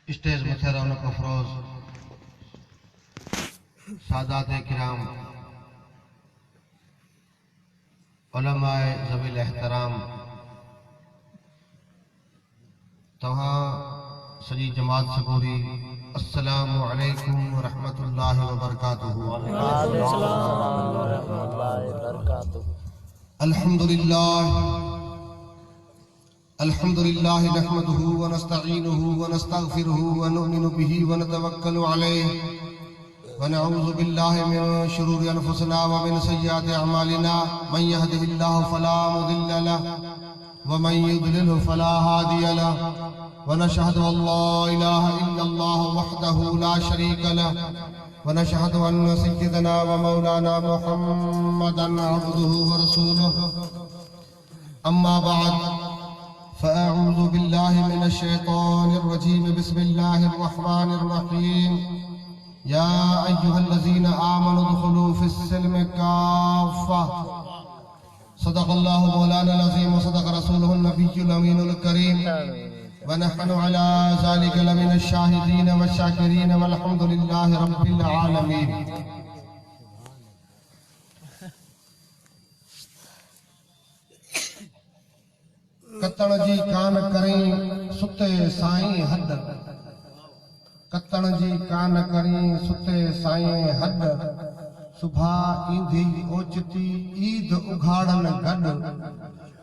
Stage मथे रौनक अफरोज सादात किराम उलमाए ज़वील एहतराम तव्हां सॼी जमात सबूरी अस्सलामु अलैकुम व रहमतुल्लाहि व बरकातुहू। अल्हम्दुलिल्लाह नहमदुहु व नस्तईनुहु व नस्तगफिरुहु व नुमिनु बिही व नतवक्कलु अलैहि व नऊज़ु बिल्लाहि मिन शुरूरि अनफुसिना व मिन सय्यिआति अमालिना मन यहदिहिल्लाहु फला मुदिल्ल लहु व मन युद्लिलहु फला हादिय लहु व नशहदु अल्ला इलाहा इल्लल्लाह वहदहु ला शरीका लहु व नशहदु अन्न सय्यिदना व मौलाना मुहम्मदन अब्दुहु व रसूलुहु। अम्मा बाद फ़अऊज़ु बिल्लाहि मिनश शैतानिर रजीम बिस्मिल्लाहिर रहमानिर रहीम। या अय्युहल्लज़ीना आमनु उदखुलू फ़िस्सिल्मि काफ़्फ़ा। सदक़ल्लाहु मौलानाल अज़ीम व सदक़ रसूलुहुन नबिय्युल अमीनुल करीम व नहनु अला ज़ालिका लमिनश शाहिदीन व शाकिरीन वल्हम्दुलिल्लाहि रब्बिल आलमीन। कतण जी कान करी सुते साईं हद, कतण जी कान करी सुते साईं हद। सुभा ईंदी ओचती ईद उघाड़न गड,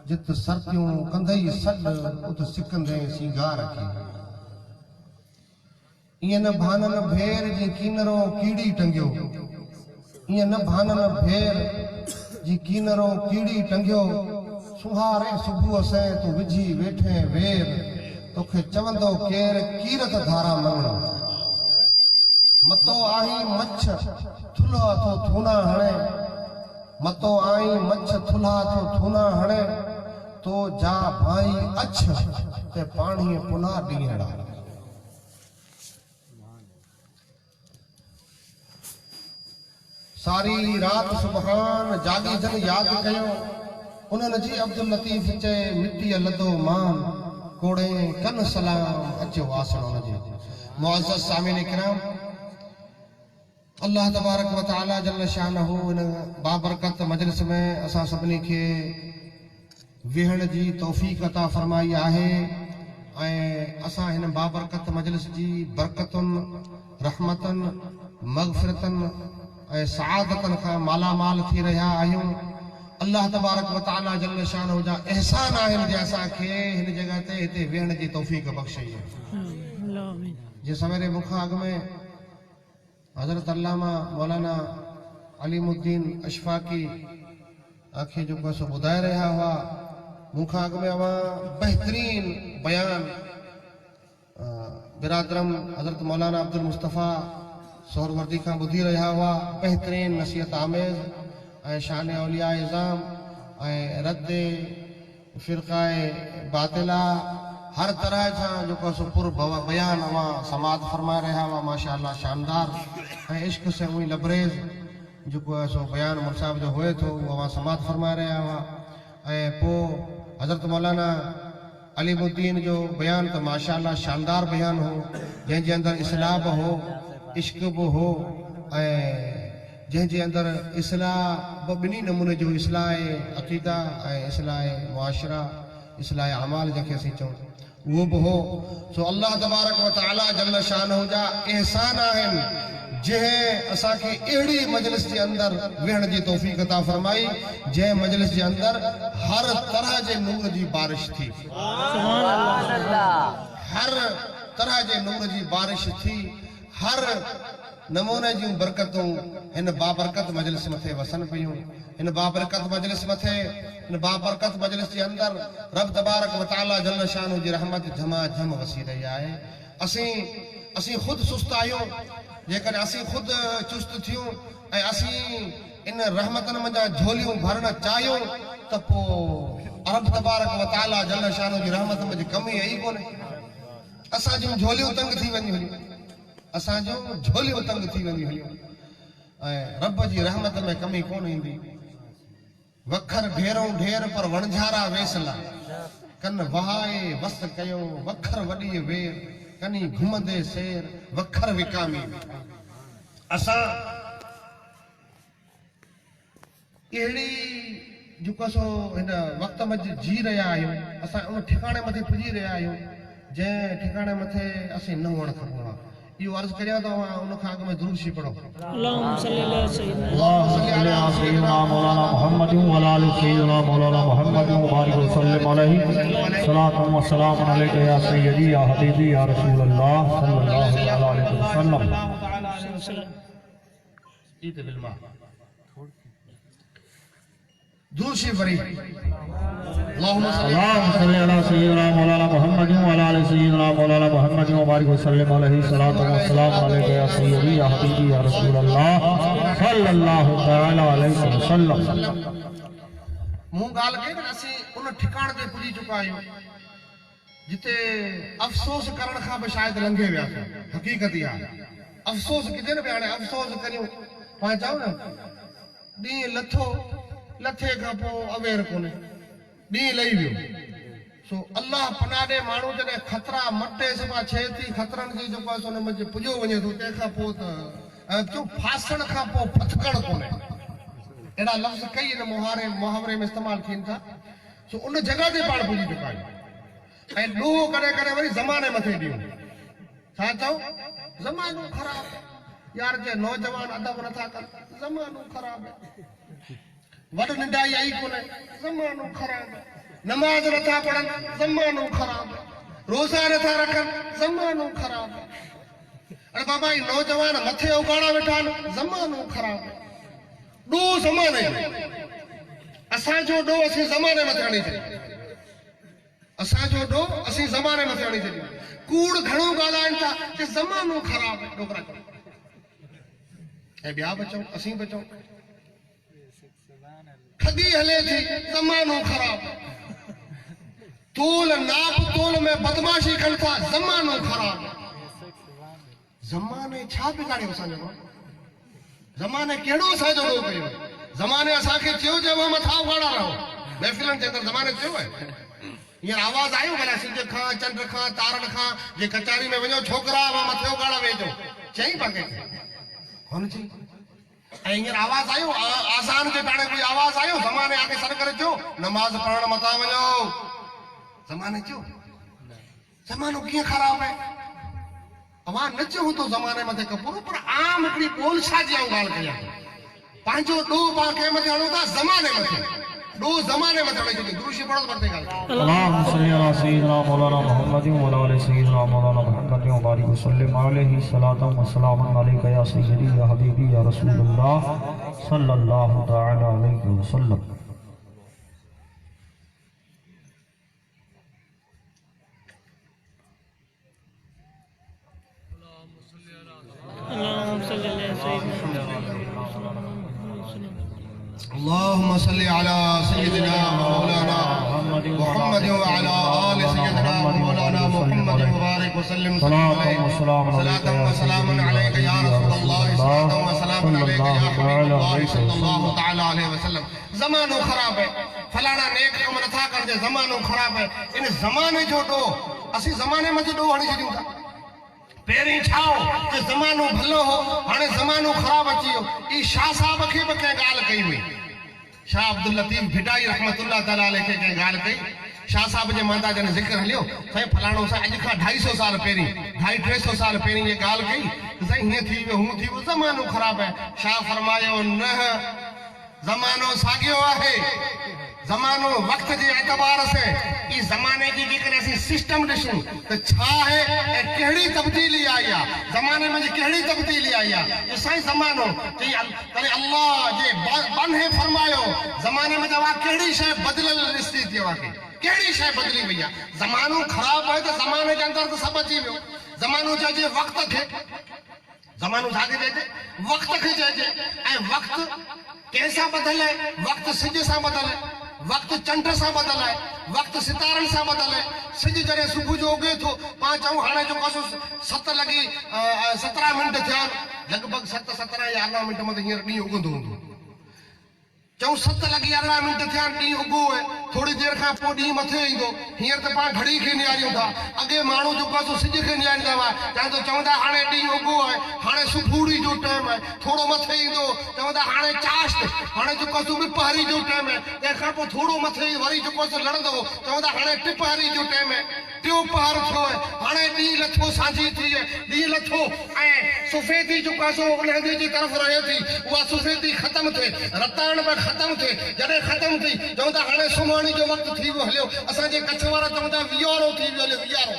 जित सरतियूं कंदई सॾ उत सिकंदे सिंगार खे। ईअं न भानन भेर जी कीनरो कीड़ी टंगियो, ईअं न भानन भेर जी कीनरो कीड़ी टंगियो। सुहारे सुबुह से तू विझी वेठे वेर, तोखे चवंदो केर कीरत धारा मंगणो। मतो आई मच्छ थुल्हा थो थूना हणे, मतो आई मच्छ थुल्हा थो थूना हणे। तो जा भाई अछ ते पाणी पुना ॾींहड़ा। सारी रात सुबहान जागी जन याद कयो, उन्हनि जी अब्दुल लतीफ़ चए मिट्टी लदो मान, कोड़े कन सलाम अचो वासण हुनजे। मुअज़्ज़ज़ सामिन इकराम, अल्लाह तबारक व तआला जल्ल शानहू इन बाबरकत मजलिस में असां सभिनी खे विहण जी तौफ़ीक़ अता फरमाई आहे ऐं असां हिन बाबरकत मजलिस जी बरकतुनि रहमतनि मग़फ़िरतनि ऐं सआदतनि खां मालामाल थी रहिया आहियूं। अल्लाह तबारक व तआला जल्ल शानहू जा एहसान आहिनि जे असांखे हिन जॻह ते हिते विहण जी तौफ़ीक़ बख़्शई आहे। जे सवेरे मूंखां अॻु में हज़रत अल्लामा मौलाना अलीमुद्दीन अशफाक़ी आखे जेको सो ॿुधाए रहिया हुआ, मूंखां अॻु में अवां बहितरीन बयान बिरादरम हज़रत मौलाना अब्दुल मुस्तफ़ा सोहरवर्दी खां ॿुधी रहिया हुआ। बहितरीन नसीहत आमेज़ ऐं शान औलिया इज़ाम ऐं रद्द फ़िरक़ाए बातिला हर तरह सां जेको सो पुर बयान अवां समात फरमाए रहिया हुआ। माशाअल्लाह शानदार ऐं इश्क से उही लबरेज़ जेको आहे सो बयान मुर्साब जो हुए थो उहो अवां समात फरमाए रहिया हुआ। ऐं पोइ हज़रत मौलाना अलीमुद्दीन जो बयान त माशाअल्लाह शानदार बयान हो, जंहिंजे अंदरि इस्लाह बि हो, इश्क बि हो ऐं जंहिंजे अंदरि इस्लाह ॿिन्ही नमूने जो इस्लाह अक़ीदा ऐं इस्लाह मुआशरा इस्लाह अमाल जंहिंखे असीं चऊं उहो बि हो। सो अल्लाह तबारक व तआला जल्ल शानहू जा एहसान आहिनि जंहिं असांखे अहिड़ी मजलिस जे अंदरि विहण जी तौफ़ीक़ अता फरमाई जंहिं मजलिस जे अंदरि हर तरह जे नूर जी बारिश थी, हर तरह जे नूर जी बारिश थी, हर नमूने जूं बरकतूं हिन बाबरकत मजलिस मथे वसन पियूं। हिन बाबरकत मजलिस मथे हिन बाबरकत मजलिस जे अंदरि रब तबारक व तआला जल्ल शानहू जी रहमत झमाझम वसी रही आहे। असीं ख़ुदि सुस्त आहियूं, जेकॾहिं असीं ख़ुदि चुस्त थियूं ऐं असीं इन रहमतनि मंझां झोलियूं भरण चाहियूं त पोइ रब तबारक व तआला जल्ल शानहू जी रहमत में कमी आई कोन्हे। असां जूं झोलियूं तंग थी वेंदियूं हुयूं, असां जूं झोलियूं तंग थी वेंदियूं हुयूं ऐं रब जी रहमत में कमी कोन ईंदी। वखर ढेरों ढेर पर वणझारा वेसला, कन वहाए वस कयो वखर वॾी वेर। कनी घुमंदे शेर वखर विकामी असा एड़ी जो कसो इन वक्त में जी रहा आहियूं असा उन ठिकाने मथे पुजी रहा आहियूं जे ठिकाने मथे असी न हुअण खपो यो अर्ज करिया तो उन खां अॻ में दुरूद शरीफ़ पढ़ो अल्लाहुम्मा सल्ली अला सय्यिदना मौलाना मुहम्मद व आलि सय्यिदना मौलाना मुहम्मद व बारिक वसल्लम अलैहि सलातु व सलाम अलैका या सय्यदी या हबीबी या रसूल अल्लाह सल्लल्लाहु अलैहि वसल्लम। ईद बिलमा दुरूद शरीफ़ पढ़ी अल्लाहुम्मा सल्ली अला सय्यिदना मौलाना मुहम्मद व आलि सय्यिदना मौलाना मुहम्मद व बारिक वसल्लम अलैहि सलातु व सलाम अलैका या सय्यदी या हबीबी या रसूल अल्लाह सल्लल्लाहु तआला अलैहि वसल्लम। मूं गाल के असी उन ठिकाने ते पुजी चुका आहियूं जिते अफ़सोस करण खां बि शायद लंघे वियासीं। हक़ीक़त इहा अफ़सोस किथे न पिया हाणे अफ़सोस करियूं पाण चऊं न ॾींहुं लथो लथे खां पोइ अवेर कोन्हे ॾींहुं लही वियो सो अल्लाह पनाह ॾे माण्हू जॾहिं ख़तरा मटे सभा छे थी ख़तरनि जी जेको आहे हुन में पुॼो वञे थो तंहिंखां पोइ त चऊं फासण खां पोइ फथकण कोन्हे अहिड़ा लफ़्ज़ कई हिन मुहावरे में इस्तेमालु थियनि था सो उन जॻह ते पाण पुॼी चुका आहियूं ऐं ॾोह करे करे वरी ज़माने मथे ॾियूं छा चऊं ज़मानो ख़राब यार जे नौजवान अदब नथा कनि ज़मानो ख़राब आहे वॾ निंढाई आई कोन्हे ज़मानो ख़राब आहे नमाज़ नथा पढ़नि ज़मानो ख़राब आहे रोज़ा नथा रखनि ज़मानो ख़राब आहे अरे बाबा ही नौजवान मथे उगाड़ा वेठा आहिनि ज़मानो ख़राब आहे ॾोह ज़माने असांजो ॾोह असीं ज़माने मथे हणी छॾियो असांजो ॾोह असीं ज़माने मथे हणी छॾियो कूड़ घणो ॻाल्हाइनि था कि ज़मानो ख़राब आहे ॾोकरा चओ ऐं ॿिया बि चऊं असीं बि चऊं ठगी हले थी ज़मानो ख़राब तोल नाप तोल में बदमाशी कनि था ज़मानो ख़राब ज़माने छा बिगाड़ियो असांजो ज़माने कहिड़ो असांजो ॾोह कयो ज़माने असांखे चयो जे मां मथां उगाड़ा रहो महफ़िलनि जे अंदरि ज़माने चयो आहे हींअर आवाज़ आयो भला सिज खां चंड खां तारनि खां जे कचारी में वञो छोकिरा मां मथे उगाड़ा वेठो चई पाके कोन चई ऐं हींअर आवाज़ आयो आज़ान जे टाणे कोई आवाज़ आयो ज़माने आगे सर करे चयो नमाज़ पढ़ण मथां वञो ज़माने चयो ज़मानो कीअं ख़राब आहे अवां न चयो तो ज़माने मथे कपूरो पर आम हिकिड़ी ॿोलछा जी आऊं ॻाल्हि कयां पंहिंजो ॾोह पाण कंहिं मथे हणूं था ज़माने मथे ॾोह ज़माने मथे हणी छॾियो दुरूद शरीफ़ पढ़ो परते ॻाल्हि अल्लाहुम्मा सल्ली अला सय्यिदना मौलाना मुहम्मद व आलि सय्यिदना मौलाना मुहम्मद व बारिक वसल्लम अलैहि सलातु व सलाम अलैका या सय्यदी या हबीबी या रसूल अल्लाह सल्लल्लाहु तआला अलैहि वसल्लम। अल्लाहुम्मा सल्ली अला सय्यिदना اللهم صل على سيدنا مولانا محمد وعلى آل سيدنا مولانا محمد وبارك وسلم صلاة وسلام عليك يا رسول الله صلاة وسلام عليك يا حبيب الله صلى الله تعالى عليه وسلم ज़मानो ख़राब है फलाना नेक कम नथा करजे ज़मानो ख़राब है इन ज़माने जो ॾोह असीं ज़माने मथे ॾोह हणी छॾियूं था पहिरीं छा हो कि ज़मानो भलो हो हाणे ज़मानो ख़राब अची वियो ई शाह साहब खे बि कंहिं ॻाल्हि कई हुई शाह अब्दुल लतीफ़ भिटाई रहमतुल्लाह तआला अलैहि खे कंहिं ॻाल्हि कई शाह साहब जे मांदा जॾहिं ज़िक्र हलियो साईं फलाणो साईं अॼु खां 250 साल पहिरीं 250-300 साल पहिरीं ये ॻाल्हि कई साईं हीअं थी वियो हूं थी वियो ज़मानो ख़राब आहे शाह फरमायो न ज़मानो साॻियो आहे ज़मानो वक्त जे एतबार से ई ज़माने जी जेकॾहिं असीं सिस्टम ॾिसूं त छा आहे ऐं कहिड़ी तब्दीली आई आहे ज़माने में कहिड़ी तब्दीली आई आहे साईं ज़मानो चई अल्लाह जे बन है फरमायो ज़माने में तव्हां कहिड़ी शइ बदिलियल ॾिसी थी अव्हांखे कहिड़ी शइ बदिली वई आहे ज़मानो ख़राब आहे त ज़माने जे अंदरि त सभु अची वियो ज़मानो चइजे वक़्त खे ज़मानो छाखे चइजे वक़्त खे चइजे ऐं वक़्त कंहिंसां बदले वक़्त सिज सां बदले वक़्त चंड सां बदले वक़्त सितारनि सां बदले सिज जॾहिं सुबुह जो उगे थो पाण चऊं हाणे जेको आहे 7 लॻी 17 मिंट थिया लॻभॻि 7-17 या 18 मिंट में हींअर ॾींहुं उगंदो हूंदो चऊं 7 लॻी 11 मिंट थिया ॾींहुं उगो आहे थोड़ी देर खां पोइ ॾींहुं मथे ईंदो हींअर त पाण घड़ी खे निहारियूं था अॻे माण्हू जेको आहे सिज खे निहारींदा हुआ चवंदा हाणे ॾींहुं उगो आहे हाणे सुबुहड़ी जो टाइम आहे थोरो मथे ईंदो चवंदा हाणे चाश्त हाणे जेको आहे ॿिपहरी जो टाइम आहे तंहिंखां पोइ थोरो मथे वरी जेको आहे लड़ंदो चवंदा हाणे टिपहरी जो टाइम आहे टियों पहर थियो आहे हाणे ॾींहुं लथो सांझी थी आहे ॾींहुं लथो ऐं सुफ़ेदी जेको आहे उलहंदे जी तरफ़ रहे थी उहा सुफ़ेदी ख़तमु थिए रताण बि ख़तमु थिए जॾहिं ख़तमु थी चवंदा हाणे सुम्हण जो वक़्तु थी वियो हलियो असांजे कच्छ वारा चवंदा वियारो थी वियो हलियो वियारो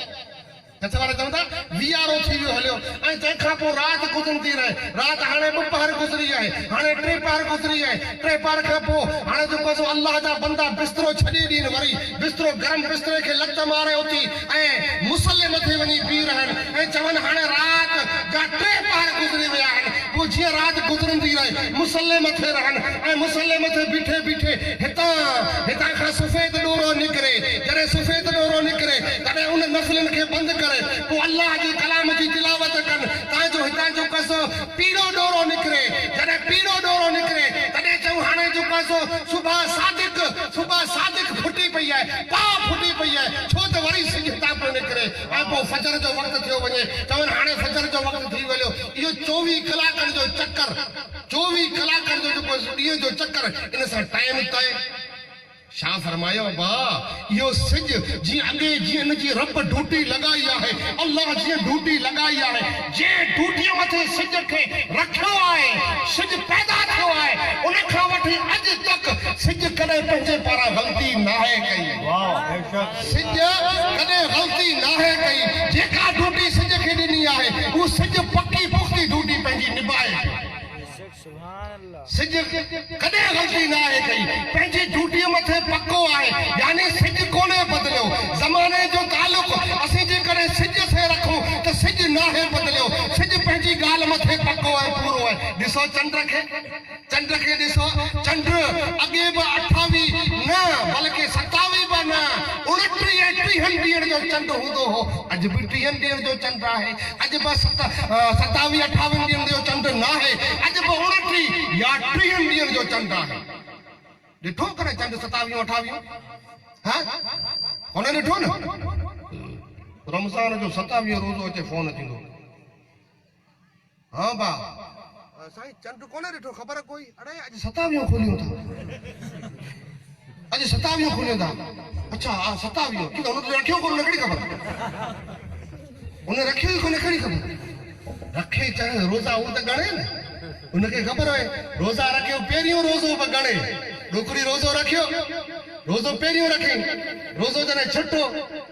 कच्छ वारा चवंदा वियारो थी वियो हलियो ऐं तंहिंखां पोइ राति गुज़रंदी रहे राति हाणे 2 पहर गुज़री आहे हाणे 3 पहर गुज़री आहे 3 पहर खां पोइ हाणे जेको आहे अल्लाह जा बंदा बिस्तरो छॾे ॾींहं वरी बिस्तरो गरम बिस्तरे खे लत मारे उथी ऐं मुसले मथे वञी बीह रहनि ऐं चवनि हाणे राति जा 3 पहर गुज़री विया आहिनि पोइ जीअं राति गुज़रंदी रहे मुसले मथे रहनि ऐं मुसले मथे बीठे बीठे हितां खां सफ़ेद ॾोरो निकिरे जॾहिं सफ़ेद ॾोरो निकिरे तॾहिं उन नफ़लनि खे बंदि करे पोइ अल्लाह जे कलाम जी तिलावत कनि तव्हांजो हितां जो कसो पीड़ो ॾोरो निकिरे जॾहिं पीड़ो ॾोरो निकिरे तॾहिं चऊं हाणे जो कसो सुबह सादिक फुटी पई आहे पाव फुटी पई आहे छो त वरी सिज हितां पियो निकिरे ऐं पोइ फजर जो वक़्तु थियो वञे चवनि हाणे फजर जो वक़्तु थी वियो इहो 24 कलाकनि जो चक्कर 24 कलाकनि जो जेको ॾींहं जो चक्कर इन सां टाइम तय छा फरमायो वाह इहो सिज जीअं अॻे जीअं इन जी रब ड्यूटी लॻाई आहे अल्लाह जीअं ड्यूटी लॻाई आहे जंहिं ड्यूटीअ मथे सिज खे रखियो आहे सिज पैदा थियो आहे उन खां वठी अॼु तक सिज कॾहिं पंहिंजे पारां ग़लती नाहे कई सिज कॾहिं ग़लती नाहे कई जेका ड्यूटी सिज खे ॾिनी आहे उहा सिज पकी पुख़्ती ड्यूटी पंहिंजी निभाए सिज कॾहिं ग़लती नाहे कई पंहिंजी ड्यूटीअ मथे पको आहे यानी सिज कोन्हे बदिलियो ज़माने जो तालुक असीं जेकॾहिं सिज से रखूं त सिज नाहे बदिलियो सिज पंहिंजी ॻाल्हि मथे पको आहे पूरो आहे ॾिसो चंड खे ॾिसो चंड अॻे बि 28 न बल्कि 27 बि न 29 ॾींहंनि जो चंड हूंदो हो अॼु बि 30 ॾींहंनि जो चंड आहे अॼु बि 27 28 ॾींहंनि जो चंड न आहे अॼु बि 29 या 30 ॾींहंनि जो चंड आहे ॾिठो करे चंड 27 28 हा हुन ॾिठो न रमज़ान जो 27 रोज़ो अचे फोन थींदो हाँ बा साईं चंड कोन्हे ॾिठो ख़बर कोई अड़े अॼु 27 खोलियूं था अॼु 27 खोलियूं था अच्छा 27 की हुन तो रखियो कोन कहिड़ी ख़बर उन रखियो ई कोन कहिड़ी ख़बर रखे चाहे रोज़ा उहो त गणे न उनखे ख़बर आहे रोज़ा रखियो पहिरियों रोज़ो बि गणे डोकरी रोज़ो रखियो रोज़ो पहिरियों रखे रोज़ो जॾहिं छुटो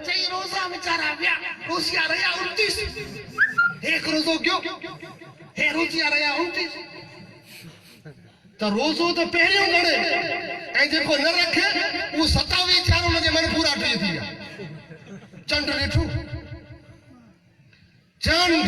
चई रोज़ा वीचारा विया रोज़िया रहिया 29 एक रोज़ो गयो हे रोज़िया रहिया 29 त रोज़ो त पहिरियों गणे ऐं जेको न रखे उहो 27 थिया उनजे मन पूरा 30 थी विया चंड ॾिठो चंड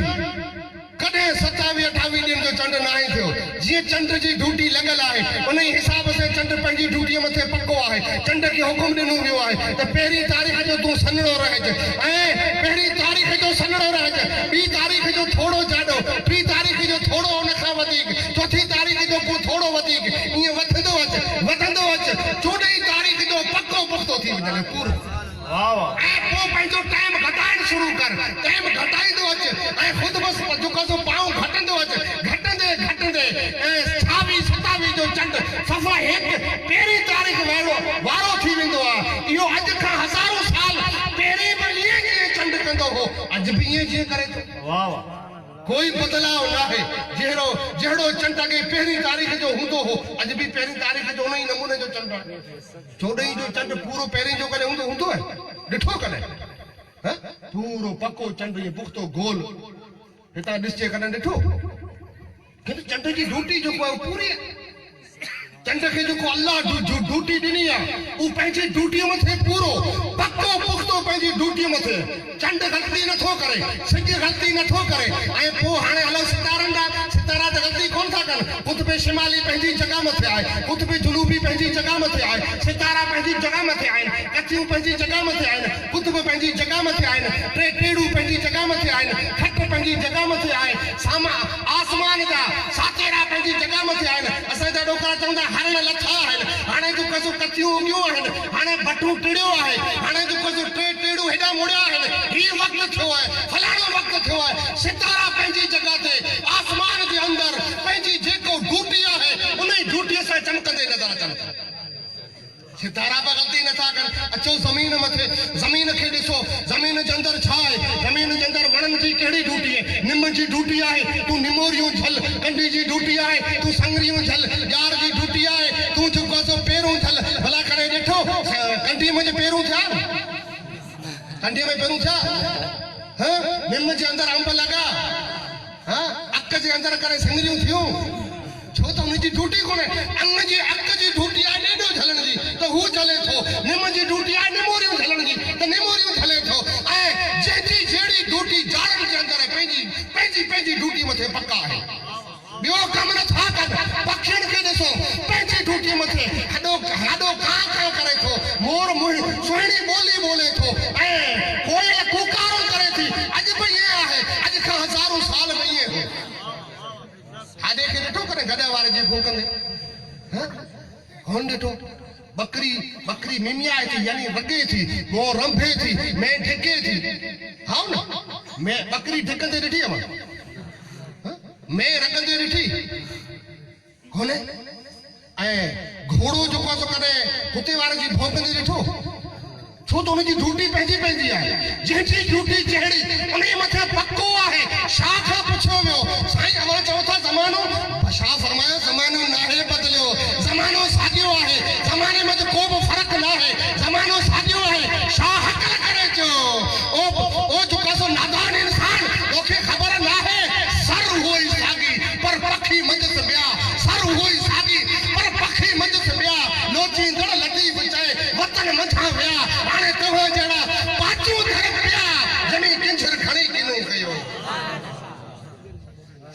कॾहिं 27 28 ॾींहंनि जो चंड न आहे थियो जीअं चंड जी ड्यूटी लॻल आहे उन ई हिसाब सां चंड पंहिंजी ड्यूटीअ मथे पको आहे चंड खे हुकुम ॾिनो वियो आहे त पहिरीं तारीख़ जो तूं सन्हड़ो रहिज ऐं पहिरीं तारीख़ जो सन्हड़ो रहिज ॿी तारीख़ जो थोरो जाॾो टी तारीख़ जो थोरो उन खां वधीक चौथी तारीख़ जो पोइ थोरो वधीक ईअं वधंदो अच 14 तारीख़ जो पको पुख़्तो थी वञे पूरो ऐं पोइ पंहिंजो टाइम घटाइण शुरू कर टाइम घटाईंदो अच ऐं ख़ुदि बसि जेको सो पाऊं घटंदो अच घटंदे ऐं 26 27 जो चंड सफ़ा हिकु पहिरीं तारीख़ वारो थी वेंदो आहे इहो अॼु खां हज़ारों साल पहिरीं बि ईअं चंड कंदो हो अॼु बि ईअं जीअं करे थो कोई बदलाव न आहे जहिड़ो चंड अॻे पहिरीं तारीख़ जो हूंदो हो अॼु बि पहिरीं तारीख़ जो उन ई नमूने जो चंड आहे 14 जो चंड पूरो पहिरीं जो कॾहिं हूंदो आहे ॾिठो कॾहिं पूरो पको चंड इहो पुख़्तो गोल हितां ॾिसजे कॾहिं ॾिठो किन चंड जी ड्यूटी जेको आहे पूरी चंड खे जेको अल्लाह ड्यूटी ॾिनी आहे उहो पंहिंजी ड्यूटीअ मथे पूरो पको पुख़्तो पंहिंजी ड्यूटीअ मथे चंड ग़लती नथो करे सिज ग़लती नथो करे ऐं पोइ हाणे हलो सितारनि ॾांहुं सितारा त ग़लती कोन था कनि कुतुब शिमाली पंहिंजी जॻह मथे आहे कुतुब जुनूबी पंहिंजी जॻह मथे आहे सितारा पंहिंजी जॻह मथे आहिनि कचियूं पंहिंजी जॻह मथे आहिनि कुतुब पंहिंजी जॻह मथे आहिनि टेड़ू पंहिंजी जॻह मथे आहिनि खट पंहिंजी जॻह मथे आहे आसमान जा सातेरा पंहिंजी जॻह मथे आहिनि असांजा ॾोकरा चवंदा हरण लथा आहिनि वटू टिड़ियो आहे हाणे जेको टे टेड़ू हेॾा मुड़िया आहिनि हीउ वक़्तु थियो आहे फलाणो वक़्तु थियो आहे सितारा पंहिंजी जॻह ते आसमान जे अंदरि पंहिंजी जेको ड्यूटी आहे उन ई ड्यूटीअ सां चमकंदे नज़र अचनि था सितारा पे गलती नथा कनि अचो ज़मीन मथे ज़मीन खे ॾिसो ज़मीन जे अंदरि छा आहे ज़मीन जे अंदरि वणनि जी कहिड़ी ड्यूटी आहे निम जी ड्यूटी आहे तूं निमोरियूं झल कंडी जी ड्यूटी आहे तूं संगरियूं झल ॼार जी ड्यूटी आहे तूं जेको आहे पेरूं झल भला करे ॾिठो कंडी में पेरूं थिया कंडी में पेरूं थिया निम जे अंदरि अंब लॻा अक जे अंदरि करे संगरियूं थियूं छो त हुनजी ड्यूटी कोन्हे अन्न जी अक जी ड्यूटी आहे ॾेढो झलण जी त हू झले थो निम जी ड्यूटी आहे निमोरियूं झलण जी त निमोरियूं झले थो ऐं जंहिंजी जहिड़ी ड्यूटी ॼाणनि जे अंदरि पंहिंजी ड्यूटी मथे पका आहे ॿियो कमु नथा कनि पखियुनि खे ॾिसो पंहिंजी ड्यूटी मथे हेॾो खां करे थो मोर सुहिणी ॿोली ॿोले थो ऐं कोयल कुकारो करे थी अॼु बि ईअं आहे अॼु खां हज़ारों साल में ईअं हो हाॾे खे ॾिठो करे गॾे वारे जी भूकंदे कोन ॾिठो बकरी मिमियाए थी यानी वगे थी वो रंभे थी मैं ढके थी हाँ न मैं बकरी ढकंदे ॾिठी अमा मैं रंगंदे ॾिठी कोने ऐं घोड़ो जेको आहे कॾहिं हुते वारे जी भौंकंदे ॾिठो छो त हुनजी ड्यूटी पंहिंजी आहे जंहिंजी ड्यूटी जहिड़ी उन मथे पको आहे छा खां पुछियो वियो साईं अवां चओ था ज़मानो छा फरमायो ज़मानो नाहे बदिलियो ज़मानो साॻियो आहे ज़माने में को बि फ़र्क़ु न आहे ज़मानो साॻियो आहे छा हक़ करे चयो ओ जेको सो नादान इंसान तोखे ख़बर न आहे सर उहो ई साॻी पर पखी मंझि ॿिया सर उहो ई साॻी पर पखी मंझि ॿिया लोचींदड़ लतीफ़ चए वतन मथां विया हाणे तव्हां जहिड़ा पाचू धर पिया जमी किंजर खणी किनो कयो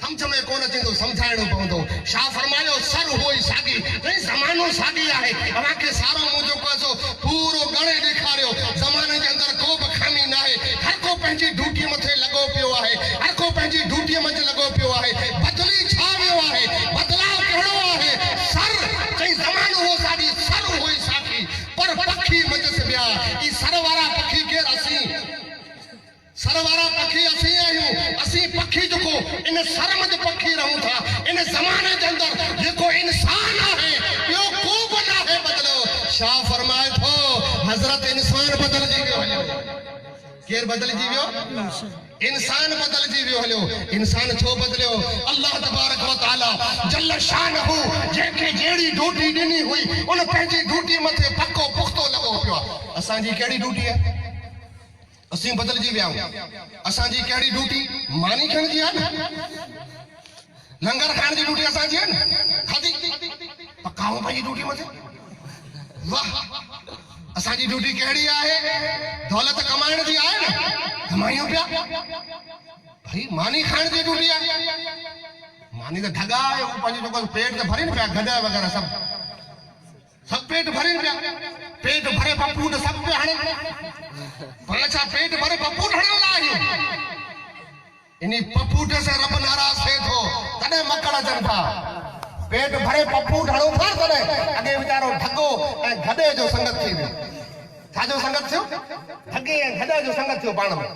समझ में कोन अचंदो समझाइणो पवंदो छा फरमायो सर उहो ई साॻी नहीं ज़मानो साॻी आहे अव्हांखे सारो मुंहिंजो पासो पूरो गणे ॾेखारियो ज़माने जे अंदरि को बि खामी न आहे हर को पंहिंजी ड्यूटी मथे लॻो पियो आहे हर को पंहिंजी ड्यूटीअ मंझि लॻो पियो आहे बदिली छा वियो आहे बदलाव कहिड़ो आहे सर चई ज़मानो उहो साॻी सर उहो ई साॻी पर पखी मंझि ॿिया ई सर वारा पखी केरु सर वारा पखी असीं आहियूं असीं पखी जेको इन सर मंझि पखी रहूं था इन ज़माने जे अंदरि जेको इंसान आहे ॿियो को बि न आहे बदिलियो छा फरमाए थो हज़रत इंसान बदिलजी वियो हलियो केरु बदिलजी वियो इंसान बदिलजी वियो हलियो इंसान छो बदिलियो अल्लाह तबारक व तआला जल शानहू जंहिंखे जहिड़ी ड्यूटी ॾिनी हुई उन पंहिंजी ड्यूटी मथे पको पुख़्तो लॻो पियो आहे असांजी कहिड़ी ड्यूटी आहे असीं बदिलजी विया आहियूं असांजी कहिड़ी ड्यूटी मानी खण जी आहे लंगर खाइण जी ड्यूटी असांजी आहे न खाधी पकाऊं पंहिंजी ड्यूटी मथे वाह असांजी ड्यूटी कहिड़ी आहे दौलत कमाइण जी आहे न कमायूं पिया भाई मानी खाइण जी ड्यूटी आहे मानी त ढगा आहे पंहिंजो जेको पेट त भरीनि पिया गॾा वग़ैरह सभु पेट भरीनि पिया पेट भरे पपूट सभु पिया हणनि पर छा पेट भरे पपूट हणण लाइ इन पपूट से रब नाराज़ थिए थो तॾहिं मकड़ अचनि था पेट भरे पपूट हणूं था तॾहिं अॻे वीचारो ढगो ऐं गॾे जो संगत थी वियो छाजो संगत थियो ढगे ऐं गॾे जो संगत थियो पाण में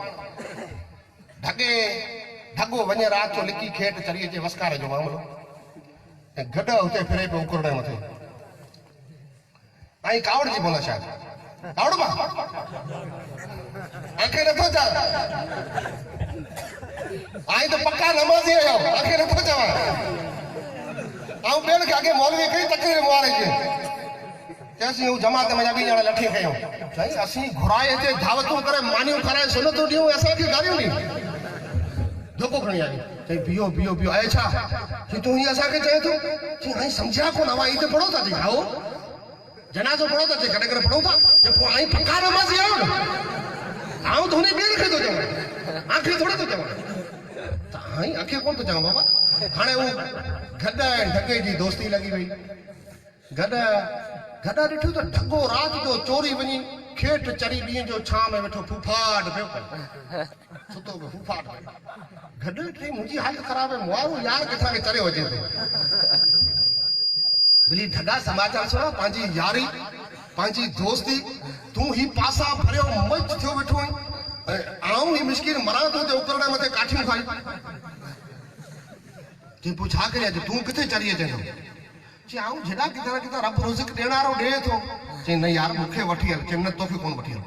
ढगो वञे राति जो लिकी खेट चढ़ी अचे वसकारे जो मामलो ऐं गॾ हुते फिरे पियो उकुरणे मथे ऐं कावड़ जी बोला शायदि कावड़ बा आंखें नथो चा आई तो पक्का नमाज़ी आहियो आंखें नथो चवां ऐं ॿियनि खे अॻे मौलवी कई तकरीर मुआरे खे चयोसीं हू जमात में ॿी ॼणा लठी खयूं साईं असीं घुराए हिते दावतूं करे मानियूं कराए सुनतूं ॾियूं असांखे गारियूं ॾियूं धोखो खणी आहियूं चई बीहो आहे छा की तूं हीअं असांखे चए थो चई हाणे सम्झिया कोन अवां ई त पढ़ो था चई हाओ जनाज़ो पढ़ो था चई कॾहिं कॾहिं पढ़ो था चई पोइ आई पक्का नमाज़ी आहियो न आऊं त हुन ॿियनि खे थो चवां आंखें थोड़े थो चवां हाई आंखें कोन थो चवां बाबा हाणे हू गॾ ऐं ढगे जी दोस्ती लॻी वई गॾा ॾिठो त ढगो राति जो चोरी वञी खेठ चढ़ी ॾींहं जो छां में वेठो फूफाट पियो करे सुतो पियो फूफाट गॾ ॾिठी मुंहिंजी हालत ख़राब आहे मुआरो यार किथां खे चरियो अचे थो भली ढगा समाचार सुणा पंहिंजी यारी पंहिंजी दोस्ती तूं ही पासा भरियो मच थियो वेठो आहीं आऊं ही मिस्किन मरां थो ते उकरण मथे काठियूं खाई चई पोइ छा करियां तूं किथे चढ़ी अचें थो चई आऊं जेॾा किथां किथां रब रोज़िक ॾियण वारो ॾिए थो चई न यार मूंखे वठी हल चई न तोखे कोन वठी हल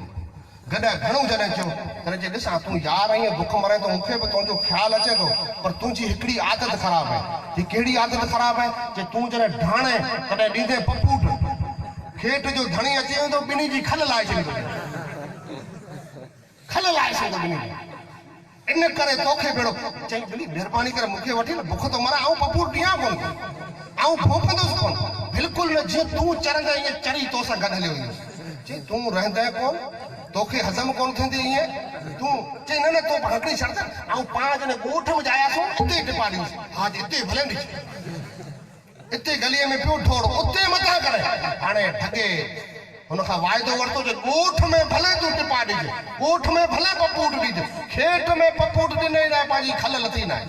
गॾु घणो जॾहिं चयो तॾहिं चई ॾिसां तूं यार आहीं बुख मरे थो मूंखे बि तुंहिंजो ख़्यालु अचे थो पर तुंहिंजी हिकिड़ी आदत ख़राबु आहे चई कहिड़ी आदत ख़राबु आहे चई तूं जॾहिं ढाणे तॾहिं ॾींदे पपूट खेट जो धणी अची वेंदो ॿिन्ही जी खल लाहे छॾींदो खल लाहे छॾींदो ॿिन्ही जी इन करे तोखे भेड़ो चई भली महिरबानी करे मूंखे वठी न बुख थो मरे आऊं पपूट ॾियां कोन आऊं भोंकंदुसि कोन बिल्कुलु न जीअं तूं चढ़ंदे ईअं चढ़ी तोसां गॾु हलियो ईंदुसि चई तूं रहंदे कोन तोखे हज़म कोन थींदी ईअं तूं चई न तूं हिकिड़ी छॾ ऐं पाण जॾहिं ॻोठ में जायासीं हिते टिपा ॾींहुसि हा हिते भले ॾिस हिते गलीअ में पियो ठोड़ उते मथां करे हाणे ठगे हुनखां वाइदो वरितो जे ॻोठ में भले तूं टिपा ॾिजे ॻोठ में भले पपूट ॾिजे खेत में पपूट ॾिने न पंहिंजी खल लथी न आहे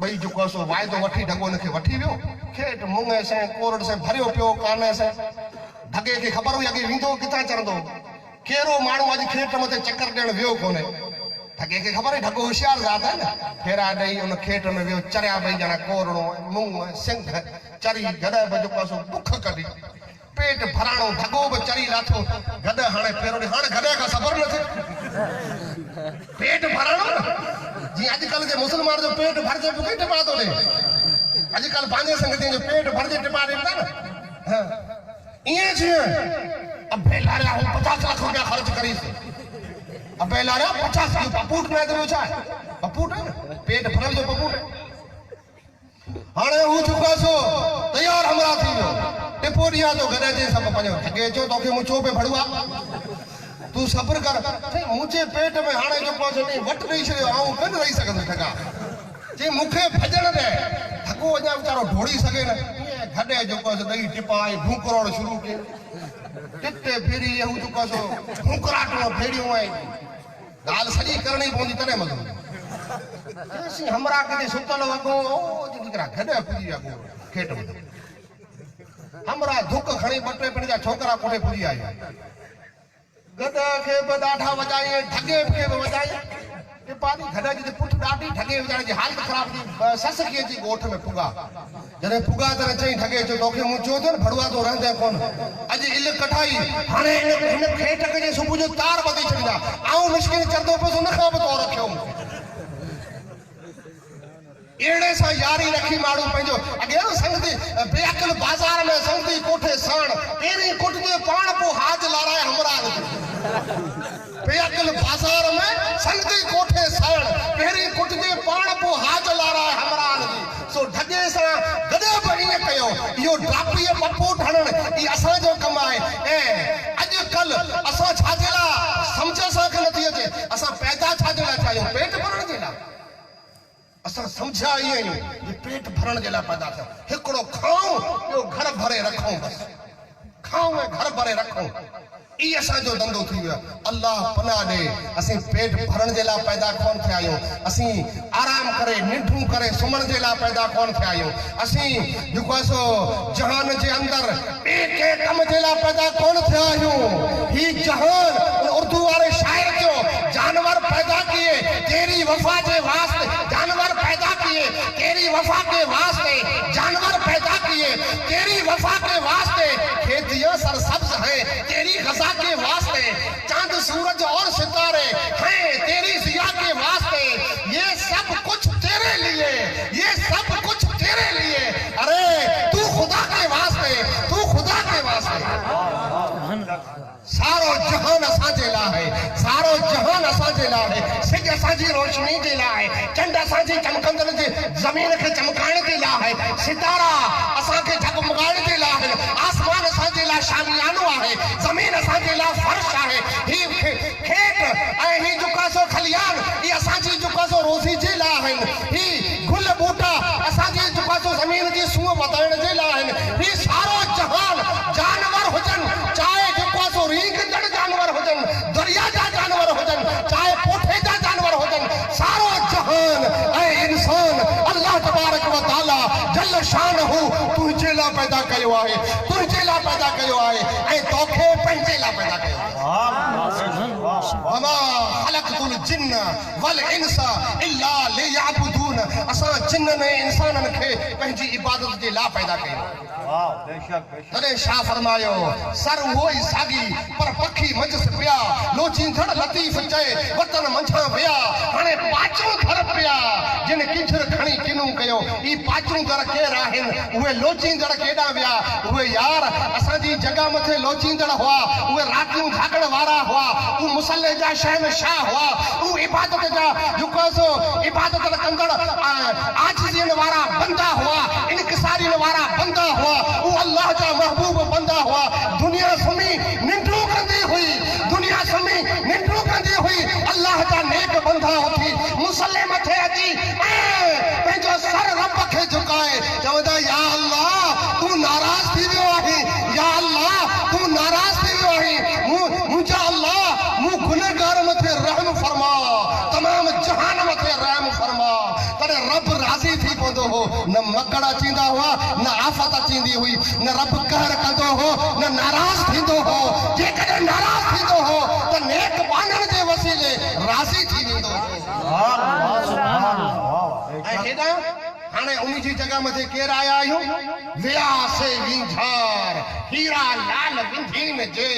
ॿई जेको आहे सो वाइदो वठी ढगो हुनखे वठी वियो खेत मुंग सां कोरड़ सां भरियो पियो काने सां ढगे खे ख़बर हुई अॻे वेंदो किथां चढ़ंदो कहिड़ो माण्हू अॼु खेत मथे चकर ॾियण वियो कोन्हे ढगे खे ख़बर आहे ढगो होशियार ज़ात आहे न फेरा ॾेई हुन खेत में वियो चरिया ॿई ॼणा कोरड़ो मुंग सिंग चरी गॾ बि जेको आहे सो बुख कढी पेट भराणो ढगो बि चरी लाथो गॾ हाणे फेरो हाणे गॾ खां सबर न थिए पेट भराणो जीअं अॼुकल्ह जे मुस्लमान जो पेट भरजे बुखे टिपा थो ॾे अॼुकल्ह पंहिंजे संगतियुनि जो पेट भरजे टिपा ॾियनि था न ईअं जीअं अबे लारिया हू 50 लाख रुपया ख़र्च करीसि अबे लारिया 50 पपूट न आहे त ॿियो छा आहे पपूट आहे न पेट भरल जो पपूट आहे हाणे हू चुका सो तयार हमरा थी वियो टिपो ॾियां थो गॾे जे सभु पंहिंजो ठगे चयो तोखे मूं चो पे भड़ुआ तूं सब्र कर चई मुंहिंजे पेट में हाणे जेको आहे वटि ॾेई छॾियो आऊं कोन रही सघंदुसि ठगा चई मूंखे भॼण ॾे ठगो अञा वीचारो ढोड़ी सघे न गॾे जेको आहे ॾही टिपा ऐं भूकरोड़ शुरू कयो टिटे फेरी हू जेको आहे सो भूकराटो फेरियूं ऐं ॻाल्हि सॼी करणी पवंदी तॾहिं मज़ो चयोसीं हमरा किथे सुतल वॻो गॾ पुॼी विया खेत में हमरा धुक खणी ॿ टे पिण जा छोकिरा कोठे पुॼी आया गॾ खे बि ॾाढा वॼाई ठगे खे बि वॼाई टिपानी गॾ जी पुठ ॾाढी ठगे वीचारे जी हालत ख़राब थी सस कीअं अची ॻोठ में पुॻा जॾहिं पुॻा त चई ठगे चयो तोखे मूं चयो थियो न भड़ुआ तो रहंदे कोन अॼु इल कठाई हाणे हिन खेत जे सुबुह जो तार ॿधी छॾींदा आऊं मिस्किन चरंदो पियुसि हुन खां बि तो रखियो अहिड़े सां यारी रखी माण्हू पंहिंजो अॻे न संगती बेअक़ल बाज़ार में संगती कोठे साण पहिरीं कुटजे पाण पोइ हाज लाराए हमरा बेअक़ल बाज़ार में संगती कोठे साण पहिरीं कुटजे पाण पोइ हाज लाराए हमरा सो ढगे सां गॾे बि ईअं कयो इहो ड्रापीअ पपूट हणण ई असांजो कमु आहे ऐं अॼुकल्ह असां छाजे लाइ सम्झ असांखे नथी अचे असां पैदा छाजे लाइ चाहियूं पेट भरण जे लाइ असां सम्झा ईअं आहियूं पेट भरण जे लाइ पैदा थिया हिकिड़ो खाऊं ॿियो घर भरे रखूं बसि खाऊं ऐं घर भरे रखूं ई असांजो धंधो थी वियो अल्लाह पनाह ॾे असीं पेट भरण जे लाइ पैदा कोन थिया आहियूं असीं आराम करे निंढूं करे सुम्हण जे लाइ पैदा कोन थिया आहियूं असीं जेको आहे सो जहान जे अंदरि ॿिए कंहिं कम जे लाइ पैदा कोन थिया आहियूं ही जहान उर्दू वारे शाइर जो जानवर पैदा किए तेरी वफ़ा के वास्ते जानवर पैदा किए तेरी वफ़ा के वास्ते जानवर पैदा किए तेरी वफ़ा के वास्ते खेतियां सरसब्ज हैं तेरी ग़ज़ा के वास्ते चांद सूरज और सितारे हैं तेरी ज़िया के वास्ते ये सब कुछ तेरे लिए ये सब कुछ तेरे लिए अरे तू खुदा के वास्ते सारो जहान असांजे लाइ आहे सारो जहान असांजे लाइ आहे सिज असांजी रोशनी जे लाइ आहे चंड असांजी चमकंदड़ जे ज़मीन खे चमकाइण जे लाइ आहे सितारा असांखे जगमगाइण जे लाइ आहे आसमान असांजे लाइ शामियानो आहे ज़मीन असांजे लाइ फर्श आहे ही खेत ऐं ही जेको सो खलियान ही असांजी जेको सो रोज़ी जे लाइ आहिनि ही गुल बूटा असांजी जेको सो ज़मीन जी सूंहं वधाइण जे लाइ आहिनि ही सारो जहान जानवर हुजनि चाहे जेको सो रींगदड़ जानवर हुजनि दरिया जा जानवर हुजनि चाहे पोठे जा जानवर हुजनि सारो जहान ऐं इंसान अल्लाह तबारक व तआला जल परेशान हो तुझे ला पैदा कयो आहे तुझे ला पैदा कयो आहे ऐं तोखे पंहिंजे ला पैदा कयो वमा खलक़तुल जिन्न वल इंसा इल्ला लियअबुदून असां जिन्न ने इंसानन खे पंहिंजी इबादत जे ला पैदा कयो तॾहिं छा फरमायो सर उहो ई साॻी पर पखी मंझसि पिया लोचींदड़ लतीफ़ चए वतन मंझां विया हाणे पाचूं घर पिया जिन किंझर खणी किनूं कयो ई पाचूं दर केर आहिनि उहे लोचींदड़ केॾां विया उहे यार असांजी जॻह मथे लोचींदड़ हुआ उहे रातियूं जागण वारा हुआ उहे मुसले जा शहनशाह हुआ उहे इबादत जा जेको सो इबादत कंदड़ आजिज़ियन वारा बंदा हुआ इनकिसारिन वारा बंदा हुआ वो अल्लाह जा महबूब बंदा हुआ दुनिया सुमी निंड्रू कंदी हुई दुनिया सुमी निंड्रू कंदी हुई अल्लाह जा नेक बंदा होती मुसल्ले मथे अची पंहिंजो सर रब खे झुकाए चवंदा या अल्लाह तू नाराज़ थी वियो आहे या अल्लाह तू नाराज़ थी वियो आहे मुंहिंजा अल्लाह मूं गुनहगार मथे रहम फरमा तमाम जहान मथे रहम फरमा तॾहिं रब राज़ी थी पवंदो हो न मकड़ अचींदा हुआ न आफ़त अचींदी हुई न रब कहर कंदो हो न नाराज़ थींदो हो जेकॾहिं नाराज़ थींदो हो त नेक बाननि जे वसीले राज़ी थी वेंदो ऐं हेॾां हाणे उन जी जॻह मथे केरु आया आहियूं वियासे वींझार हीरा लाल विंझीन जे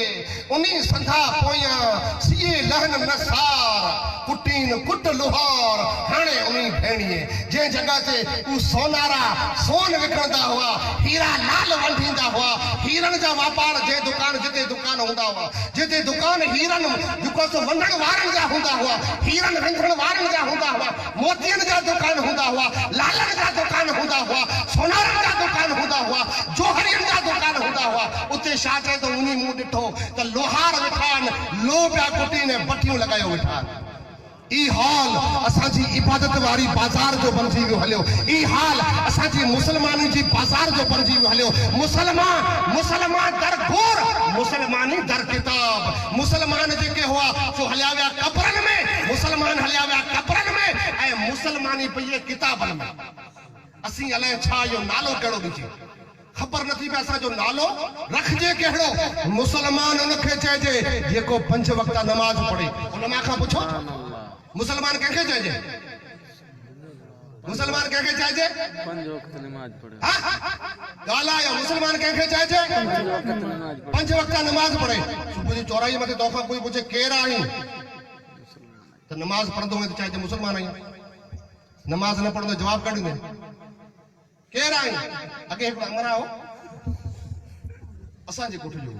उन्ही संधा पोयां सीए लहन नसार कुटीन कुट लोहार हाणे उन्ही भेणीअ जंहिं जॻह ते उहे सोनारा सोन विकिणंदा हुआ हीरा लाल वंढींदा हुआ हीरन जा वापार जे दुकान जिते दुकान हूंदा हुआ जिते दुकान हीरन जेको सो वंढण वारनि जा हूंदा हुआ हीरन विंझण वारनि जा हूंदा हुआ मोतियन जा दुकान हूंदा हुआ लालन जा दुकान हूंदा हुआ सोनारन जा दुकान हूंदा हुआ जोहरियन जा दुकान हूंदा हुआ उते छा चए तो उन्ही मूं ॾिठो त लोहार वेठा आहिनि लो पिया कुटीन बटियूं लॻायो वेठा ई हाल असांजी इबादत वारी बाज़ार जो बणिजी वियो हलियो ई हाल असांजी मुसलमानी जी बाज़ार जो बणिजी वियो हलियो मुसलमान दर घोर मुसलमानी दर किताब मुसलमान जेके हुआ सो हलिया विया कब्रनि में मुसलमान हलिया विया कब्रनि में ऐं मुसलमानी पई आहे किताबनि में असीं अलाए छा इहो नालो कहिड़ो ॾिजे खबर नथी पए असांजो नालो रखजे कहिड़ो मुसलमान उनखे चइजे जेको 5 वक़्त नमाज़ पढ़े उन मां खां पुछो मुसलमान कंहिंखे चइजे मुसलमान कंहिंखे चइजे 5 वक़्त नमाज पढ़े ॻाल्हि आहे मुसलमान कंहिंखे चइजे 5 वक़्त नमाज़ पढ़े सुबुह जी चौराई मथे तोखां कोई पुछे केरु आहीं त नमाज़ पढ़ंदो त चइजे मुसलमान आहियूं नमाज़ न पढ़ंदो जवाब कढ ॾे केरु आहीं अॻे हिकिड़ो अमरा हो असांजे कोठे जो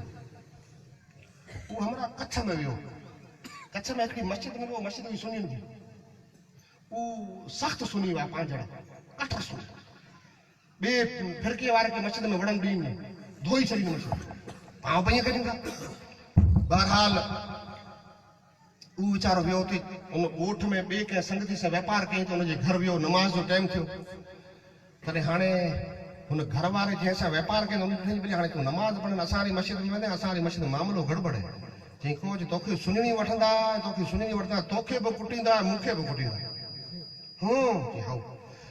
उहो हमरा कच्छ में वियो कच्छ में हिकिड़ी मस्जिद में वियो मस्जिद हुई सुनियुनि जी उहो सख़्तु सुनी हुआ पंहिंजड़ा कठर सुनी ॿिए फिरके वारे खे मस्जिद में वड़न ॾींदी धोई छॾींदी मस्जिद पाव पई कढींदा बहरहाल उहो वीचारो वियो हुते उन ॻोठ में ॿिए कंहिं संगती सां वापार कयईं त हुनजे घर वियो नमाज़ जो टाइम थियो तॾहिं हाणे हुन घर वारे जंहिंसां वापार कयईं उन भली हाणे तूं नमाज़ पढ़नि असां वारी मस्जिद में वेंदे असां वारी मस्जिद में मामिलो गड़बड़ आहे चई को तोखे सुञणी वठंदा तोखे बि कुटींदा मूंखे बि कुटींदा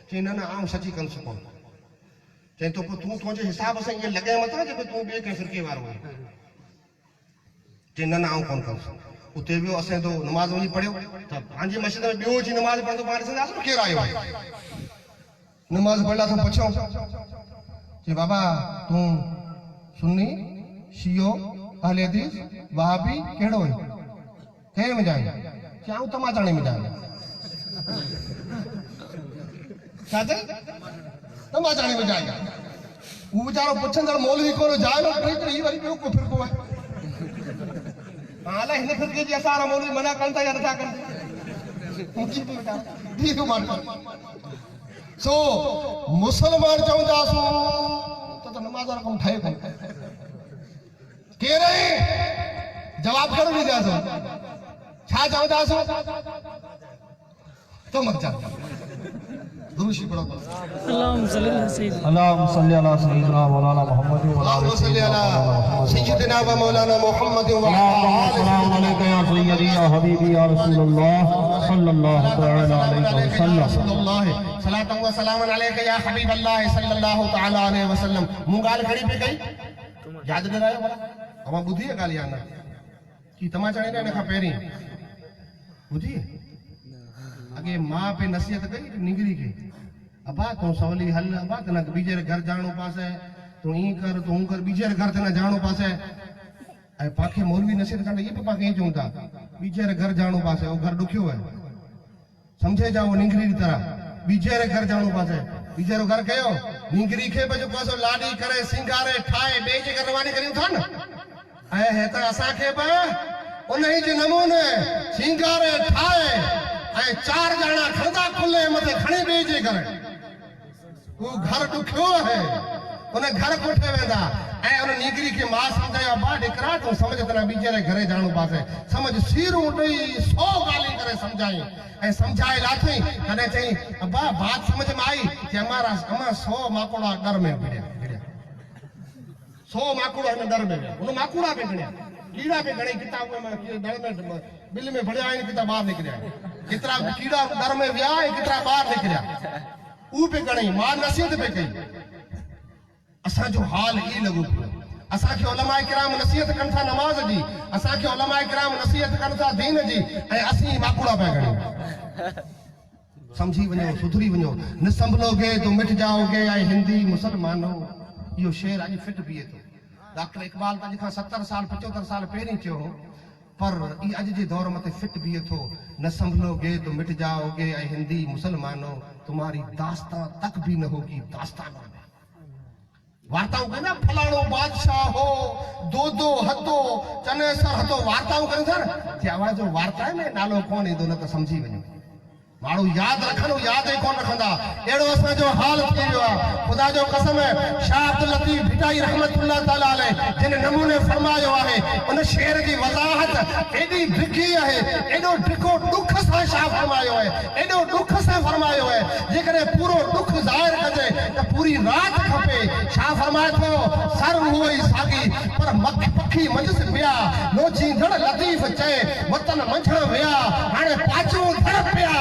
चई न आउं सची कंदुसि कोन चई तो पोइ तूं तुंहिंजे हिसाब सां ईअं लॻे मथां जेको तूं ॿिए कंहिं फिरके वारो आहे चई न आउं कोन कंदुसि उते वियो असां तो नमाज़ वञी पढ़ियो त पंहिंजी मस्जिद में ॿियो अची नमाज़ पढ़ंदो पाण ॾिसंदासीं केरु आयो आहे नमाज़ पढ़ंदासीं पुछूं चई बाबा तूं सुन्नी शियो अहले हदीस वहाबी कहिड़ो है कंहिं में जाए क्या तमाचाणे में जाए छा चई तमाचाणे में जाए वो बेचारो पुछंदड़ मौलवी कोन जाए न करे ही वरी ॿियो को फिरको आहे हाल हिन फिरके जी असां मौलवी मना कनि था या नथा कनि सो मुसलमान चवंदासूं त नमाज़ वारो कमु ठहे कोन केरु जवाब करो ॾींदासीं छा चवंदासीं तो मत जा दुरूशी पढ़ो अल्लाहुम्मा सल्ली अला सय्यिदना अल्लाहुम्मा सल्ली अला सय्यिदना मौलाना मुहम्मद व अल्लाहुम्मा सल्ली अला सय्यिदना व मौलाना मुहम्मद व अलैहि या सय्यदी या हबीबी या रसूलुल्लाह सल्लल्लाहु तआला अलैहि वसल्लम सलातु व सलामन अलैका या हबीब अल्लाह सल्लल्लाहु तआला अलैहि वसल्लम मूं ॻाल्हि खणी पे कई याद ॾिरायो भला अवां ॿुधी आहे ॻाल्हि या न की तमा चढ़े न खां पहिरीं ॿुधी अॻे मां पे नसीहत कई निंगरी खे अबा तूं सवली हल अबा तना बीजे घर जाणो पासे तूं ई कर तूं कर बीजे घर तना जाणो पासे ऐं पाखे मौलवी नसीहत कंदा ये पापा कहीं चऊं था बीजे घर जाणो पासे वो घर ॾुखियो है समझे जाओ निंगरी की तरह बीजे घर जाणो पासे बीजे घर कयो निंगरी खे बजो पासो लाडी करे सिंगारे ठाए बे जे घर रवानी करियूं था न ऐं हे त असां खे बि उन ही जे नमूने सिंगारे ठाए ऐं चार ॼणा खंदा खुले मथे खणी बे जे घर वो घर ॾुखियो है उन घर कोठे वेंदा ऐं उन निगरी खे मां सम्झायो बा ॾिकरा तूं सम्झ तना बीजे घरे जाणो पासे समझ सीरूं ॾेई 100 ॻाल्हियूं करे सम्झाई ऐं सम्झाए लाथई तॾहिं चई अबा बात समझ में आई कि अमा 100 माकोड़ा डर में भिड़िया 100 माकोड़ा हिन डर में उन माकोड़ा पे गणिया कीड़ा पे गणे किताब में डर में बिल में भड़िया आहिनि किता ॿाहिरि निकिरिया केतिरा कीड़ा डर में विया ऐं केतिरा ॿाहिरि निकिरिया ऊ पे गणई मां नसीहत पे कई असांजो हाल ई लॻो पियो असांखे उलमा किराम नसीहत कनि था नमाज़ जी असांखे उलमा किराम नसीहत कनि था दीन जी ऐं असीं माकुड़ा पिया गणियूं समझी वञो सुधरी वञो न संभलोगे तो मिट जाओगे ऐं हिंदी मुसलमानो इहो शेर अॼु फिट बीहे थो डॉक्टर इकबाल त अॼु खां 70 साल 75 साल पहिरीं चयो पर ई अॼु जे दौर मथे फिट बीहे थो न संभलोगे तो मिट जाओगे ऐं हिंदी मुसलमानो तुम्हारी दास्तां तक भी न होगी दास्तानों में वार्ताऊं कनि फलाणो बादशाह हो दो हतो चने सर हतो वार्ताऊं कनि था न जे आवाज जो वार्ता में नालो कोन ईंदो न त समझी वञो माण्हू यादि रखनि यादि ई कोन रखंदा अहिड़ो असांजो हाल थी वियो आहे ख़ुदा जो कसम शाह अब्दुल लतीफ़ भिटाई रहमतुल्लाह ताला अलैह जिन नमूने फरमायो आहे उन शेर जी वज़ाहत एॾी ॾिघी आहे एॾो ॾिघो ॾुख सां शाह फरमायो आहे एॾो ॾुख सां फरमायो आहे जेकॾहिं पूरो ॾुख ज़ाहिर कजे त पूरी राति खपे शाह फरमाए थो सर उहो ई साॻी पर पखी मंझसि पिया लोचींदड़ लतीफ़ चए वतन मंझण विया हाणे पाचूं धड़ पिया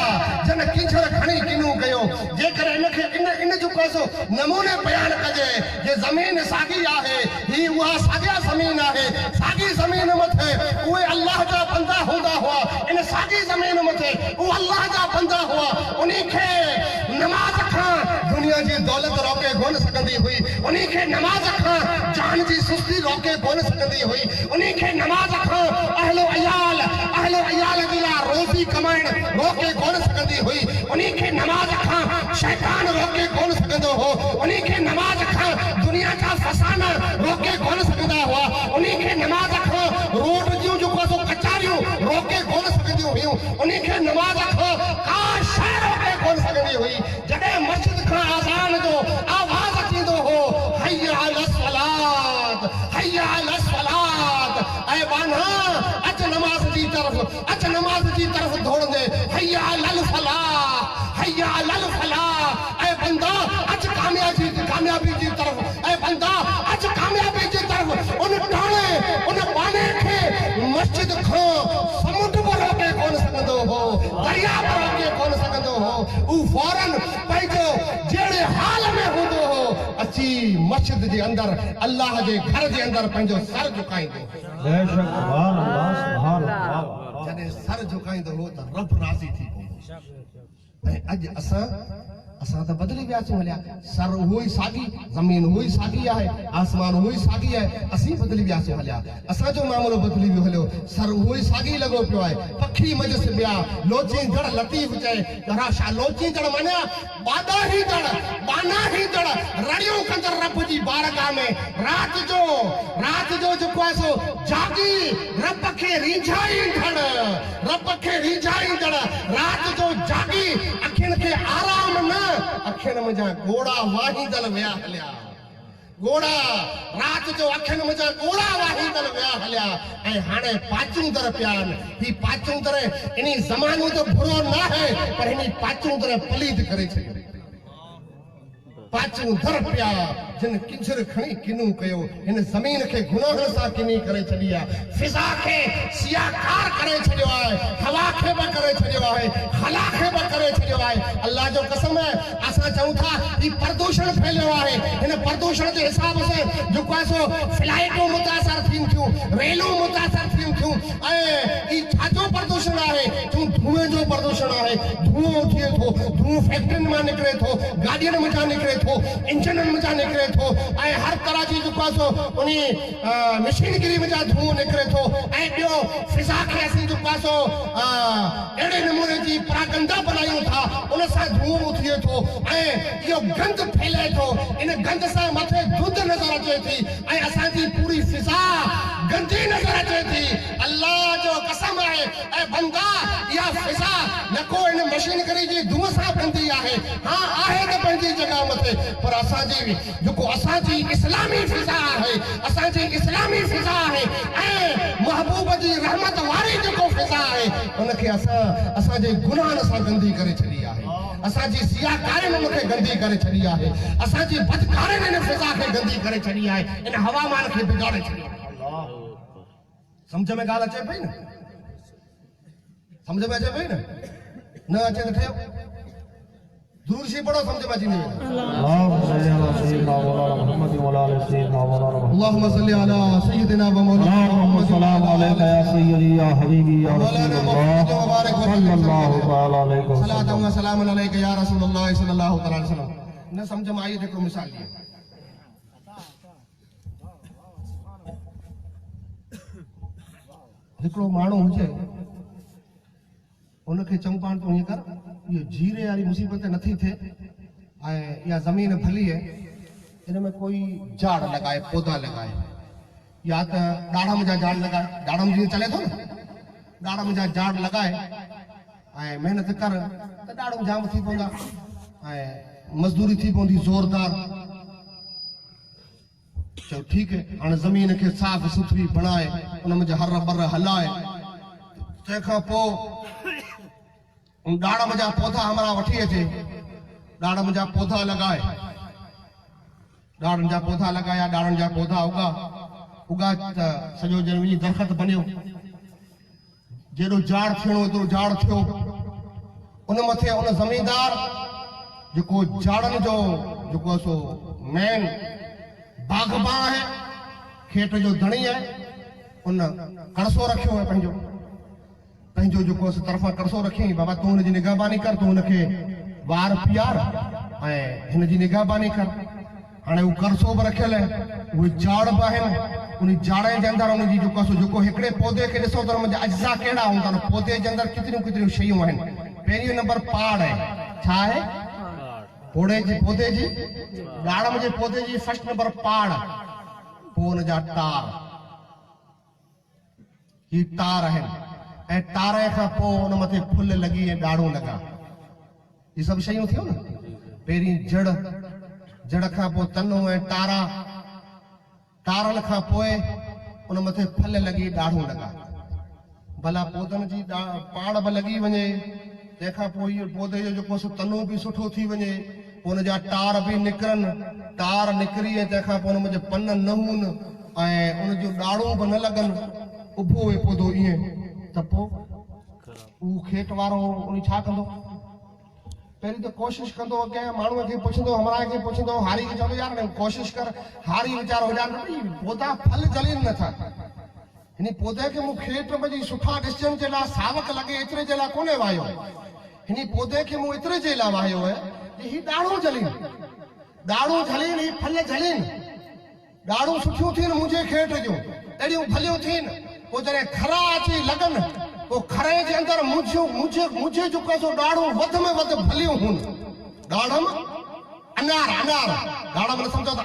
जन किंचड़ खणी किनू कयो जेकर इनखे इन जो कोसो नमूने बयान कजे जे ज़मीन सागी आहे ही उहा साॻिया ज़मीन आहे सागी ज़मीन मथे उहे अल्लाह जा बंदा हूंदा हुआ इन सागी ज़मीन मथे उहे अल्लाह जा बंदा हुआ उन्हीं खे नमाज खां दुनिया जी दौलत रोके कोन सघंदी हुई उन्हीं खे नमाज खां जान जी सुस्ती रोके कोन सघंदी हुई उन्हीं खे नमाज खां अहलो अयाल जी लाइ रोज़ी कमाइण रोके कोन सघंदी हुई उन्हीं खे नमाज खां शैतान रोके कोन सघंदो हो उन्हीं खे नमाज खां दुनिया जा फसाना रोके कोन सघंदा हुआ उन्हीं खे नमाज खां रोड जूं जो को कचारियूं रोके कोन सघंदियूं हुयूं उन्हीं खे नमाज खां का शइ रोके कोन सघंदी हुई जॾहिं मस्जिद खां अज़ान जो आवाज़ अचींदो हो हय्या अलस सलात ऐं बाना अच नमाज जी तरफ़ दौड़ंदे हय्या अलल फलाह ऐं बंदा अच कामयाबी जी तरफ़ ऐं बंदा अच कामयाबी जी तरफ़ उन बाने खे मस्जिद खां समुंड बि रोके कोन सघंदो हो दरिया बि रोके कोन सघंदो हो ऊ फौरन पंहिंजो जहिड़े हाल में हूंदो हो अची मस्जिद जे अंदरि अल्लाह जे घर जे अंदरि पंहिंजो सर झुकाईंदो बेशक सुभान अल्लाह जॾहिं सर झुकाईंदो हो त रब राज़ी थी पवंदो ऐं अॼु असां त बदिली वियासीं हलिया सर उहो ई साॻी ज़मीन उहो ई साॻी आहे आसमान उहो ई साॻी आहे असीं बदिली वियासीं हलिया असांजो मामिलो बदिली वियो हलियो सर उहो ई साॻी लॻो पियो आहे पखी मजस ॿिया लोचींदड़ लतीफ़ चए छा लोचींदड़ माना बाना ही दड़ रड़ियूं कंदड़ रब जी बारगाह में राति जो जेको आहे सो जागी रब खे रीझाईंदड़ राति जो जागी अखियुनि खे आराम न अखियुनि मुंहिंजा घोड़ा वाहींदल विया हलिया घोड़ा राति जो अखियुनि मुंहिंजा घोड़ा वाहींदल विया हलिया ऐं हाणे पाचूंदर पिया आहिनि ही पाचूंदर इन ज़मानो त बुरो न आहे पर हिन पाचूंदर पलीद करे छॾियो पाचूंदर पिया जिन किंजर खणी किनू कयो इन ज़मीन खे गुनाह सां किनी करे छॾी आहे फिज़ा खे सियाकार करे छॾियो आहे हवा खे बि करे छॾियो आहे खला खे बि करे छॾियो आहे अल्लाह जो कसम आहे असां चऊं था ही प्रदूषण फैलियो आहे हिन प्रदूषण जे हिसाब सां जेको आहे सो फ्लाइटूं मुतासिर थियूं थियूं रेलूं मुतासिर थियूं थियूं ऐं ही छाजो प्रदूषण आहे तूं धुएं जो प्रदूषण आहे धुओं थिए थो धुओं फैक्ट्रियुनि मां निकिरे थो गाॾियुनि मां निकिरे थो इंजननि मां निकिरे थो ऐं हर तरह जी जेको आहे सो उन मशीनगिरी में धुओं निकिरे थो ऐं ॿियो फिज़ा खे असीं जेको आहे सो अहिड़े नमूने जी परागंदा बनायूं था उन सां धुओं थिए थो ऐं इहो गंद फैले थो इन गंद सां मथे दुध नज़र अचे थी ऐं असांजी पूरी फिज़ा गंदी नज़र अचे थी अल्लाह जो कसम आहे ऐं बंदा इहा फिज़ा न को इन मशीनगिरी जी धुओं सां गंदी आहे हा आहे त पंहिंजी जॻह मथे पर असांजी जेको असांजी इस्लामी फिज़ा आहे असांजी इस्लामी फिज़ा आहे ऐं महबूब जी रहमत वारी जेको फिज़ा आहे उनखे असांजे गुनाहनि सां गंदी करे छॾी आहे असांजी सियाकारियुनि उनखे गंदी करे छॾी आहे असांजी बदकारियुनि इन फिज़ा खे गंदी करे छॾी आहे इन हवामान खे बिगाड़े छॾी आहे समझ में ॻाल्हि अचे पई न समझ में अचे पई न अचे त ठहियो दूर सी पढ़ो समझ में अची वञे اللهم صل على سيدنا ومولانا محمد السلام عليك يا سيدي يا حبيبي يا رسول الله صلى الله تعالى عليه وسلم صلاة وسلام عليك يا رسول الله صلى الله تعالى عليه وسلم न समझ में आई देखो मिसाल दी हिकिड़ो माण्हू हुजे उनखे चऊं पाण तूं हीअं कर इहो जीरे वारी मुसीबत नथी थिए ऐं इहा ज़मीन भली आहे इन में कोई झाड़ लॻाए पौधा लॻाए या त ॾाढ़म जा झाड़ लॻाए ॾाढ़म जीअं चले थो न ॾाढ़म जा झाड़ लॻाए ऐं महिनत कर त ॾाढ़ो जाम थी पवंदा ऐं मज़दूरी थी पवंदी ज़ोरदार चलो ठीक है हाणे ज़मीन खे साफ़ सुथरी बणाए उन में हर बर हलाए तंहिंखां पोइ ॾाढ़म जा पौधा हमारा वठी अचे ॾाढ़म जा पौधा लगाए ॾाढ़नि जा पौधा लगाया ॾाढ़नि जा पौधा उगा त सॼो ॼण वञी दरख़्त बनियो जेॾो झाड़ थियणो एतिरो झाड़ थियो उन मथे उन ज़मीनदार जेको झाड़नि जो जेको सो मेन बाग़बान आहे खेत जो धणी आहे उन कड़सो रखियो आहे पंहिंजो जेको तरफ़ां कड़सो रखियईं बाबा तूं हुनजी निगहबानी कर तूं हुनखे वार पीआर ऐं हिनजी निगहबानी कर हाणे उहो कड़सो बि रखियल आहे उहे झाड़ बि आहिनि उन झाड़े जे अंदरि उनजी जेको हिकिड़े पौधे खे ॾिसो त हुनजा अज्जा कहिड़ा हूंदा आहिनि पौधे जे अंदरि केतिरियूं शयूं आहिनि पहिरियों नंबर पाड़ आहे छा आहे पौधे जी ॾाढ़म जे पौधे जी फर्स्ट नंबर पाड़ पोइ हुनजा तार आहिनि ऐं तारे खां पोइ हुन मथे फुल लॻी ऐं ॾाढ़ूं लॻा इहे सभु शयूं थियूं न पहिरीं जड़ खां पोइ तनो ऐं तारनि खां पोइ उन मथे फल लॻी ॾाढ़ूं लॻा भला पौधनि जी पाड़ बि लॻी वञे तंहिंखां पोइ इहो पौधे जो जेको तनो बि सुठो थी वञे उनजा तार बि निकिरनि तार निकिरी ऐं तंहिंखां पोइ उन पन न हुअनि ऐं उनजूं ॾाढ़ूं बि न लॻनि उभो हुए पौधो ईअं त पोइ उहो खेत वारो उन छा कंदो पहिरीं त कोशिशि कंदो कंहिं माण्हूअ खे पुछंदो हमारा खे पुछंदो हारी खे चवंदो यार कोशिशि कर हारी वीचारो हुजान पौधा फल जलीनि नथा हिन पौधे खे मूं खेत में जी सुठा ॾिसण जे लाइ सावक लॻे एतिरे जे लाइ कोन्हे वायो हिन पौधे खे मूं एतिरे जे लाइ वायो आहे ही ॾाढ़ूं जलीनि ही फल जलीनि ॾाढ़ूं सुठियूं थियनि मुंहिंजे खेत जूं अहिड़ियूं भलियूं थियनि पोइ जॾहिं खरा अची लॻनि पोइ खरे जे अंदरि मुंहिंजे जेको सो ॾाढ़ूं वधि में वधि भलियूं हुन ॾाढ़म अनार ॾाढ़म न सम्झो त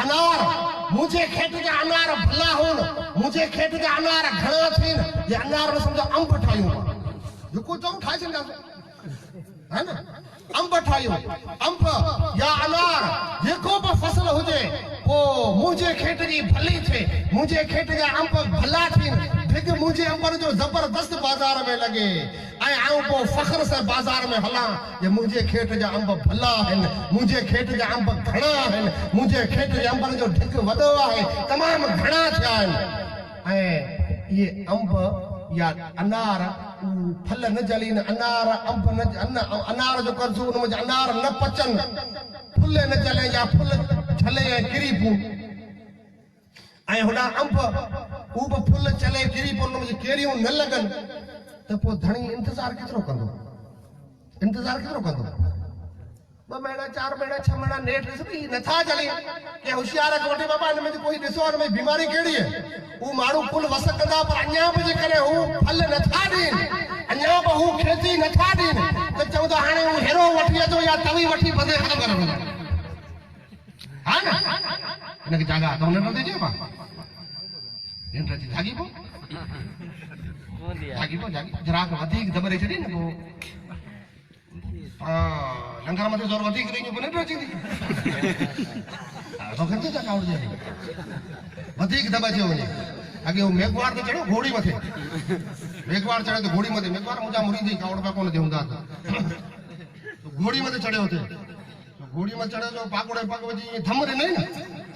अनार मुंहिंजे खेत जा अनार भला हुन मुंहिंजे खेत जा अनार घणा थियनि जे अनार न सम्झो अंब ठाहियूं जेको चऊं ठाहे छॾींदासीं है न अंब ठाहियूं अंब या अनार जेको बि फसल हुजे पोइ मुंहिंजे खेत जी भली थिए मुंहिंजे खेत जा अंब भला थियनि ढिग मुंहिंजे अंबनि जो ज़बरदस्त बाज़ार में लॻे ऐं आऊं पोइ फ़ख्र सां बाज़ार में हलां जे मुंहिंजे खेत जा अंब भला आहिनि, मुंहिंजे खेत जा अंब घणा आहिनि, मुंहिंजे खेत जे अंबनि जो ढिक वॾो आहे, तमामु घणा थिया आहिनि। ऐं इहे अंब या अनार फल न जलीन, अनार अंब न अनार जो कर्ज़ु उन में अनार न पचनि, फुल न जले या फुल झले ऐं किरी पऊं, ऐं होॾां अंब हू बि फुल चले किरी पऊं, उन में केरियूं न लॻनि, त पोइ धणी इंतज़ारु केतिरो कंदो? इंतज़ारु केतिरो कंदो? 2 महीना 4 महीना 6 महीना नेठ ॾिसबी नथा जले के होशियार खे वठी बाबा हिन में कोई ॾिसो हिन में बीमारी कहिड़ी आहे, हू माण्हू कुल वस कंदा पर अञा बि जेकॾहिं हू फल नथा ॾियनि, अञा बि हू खेती नथा ॾियनि, त चवंदा हाणे हू हेरो वठी अचो या तवी वठी बदे ख़तमु करे वञो। हा न हिनखे जाॻा त हुन नथी चइबा निंड अची जागी पो जागी जराक वधीक दॿरे छॾी न पोइ लंगर मथे ज़ोर वधीक ॾेई पोइ निंड अची तोखे नथो जाॻा उड़जे वधीक दॿाइजी वञे। अॻे हू मेघवार ते चढ़ो घोड़ी मथे, मेघवार चढ़े त घोड़ी मथे, मेघवार मुंहिंजा मुरीद कावड़ पिया कोन हूंदा घोड़ी मथे चढ़ियो हुते, घोड़ी में चढ़े जो पाकोड़े पग वजी थम रे नहीं ना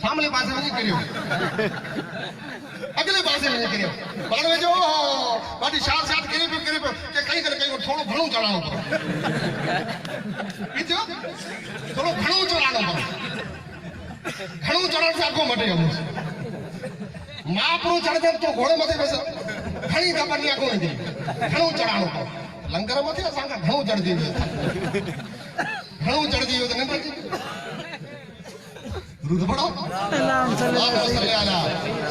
सामने पासे वजी करियो, अगले पासे वजी करियो, बाद में जो बाटी शार साथ करे पे के कहीं थोड़ो घणो चढ़ानो पड़ो, पीछे थोड़ो घणो चढ़ानो पड़ो, घणो चढ़ाण से आगो मटे हम महापुरुष चढ़े तो घोड़े मथे बस घणी दबनिया कोन दी, घणो चढ़ानो पड़ो, लंगर मथे असां का घणो चढ़ दी, घणो चढ़ दी तो निंड अची दुरूद पढ़ो अल्लाहुम्मा सल्ली अला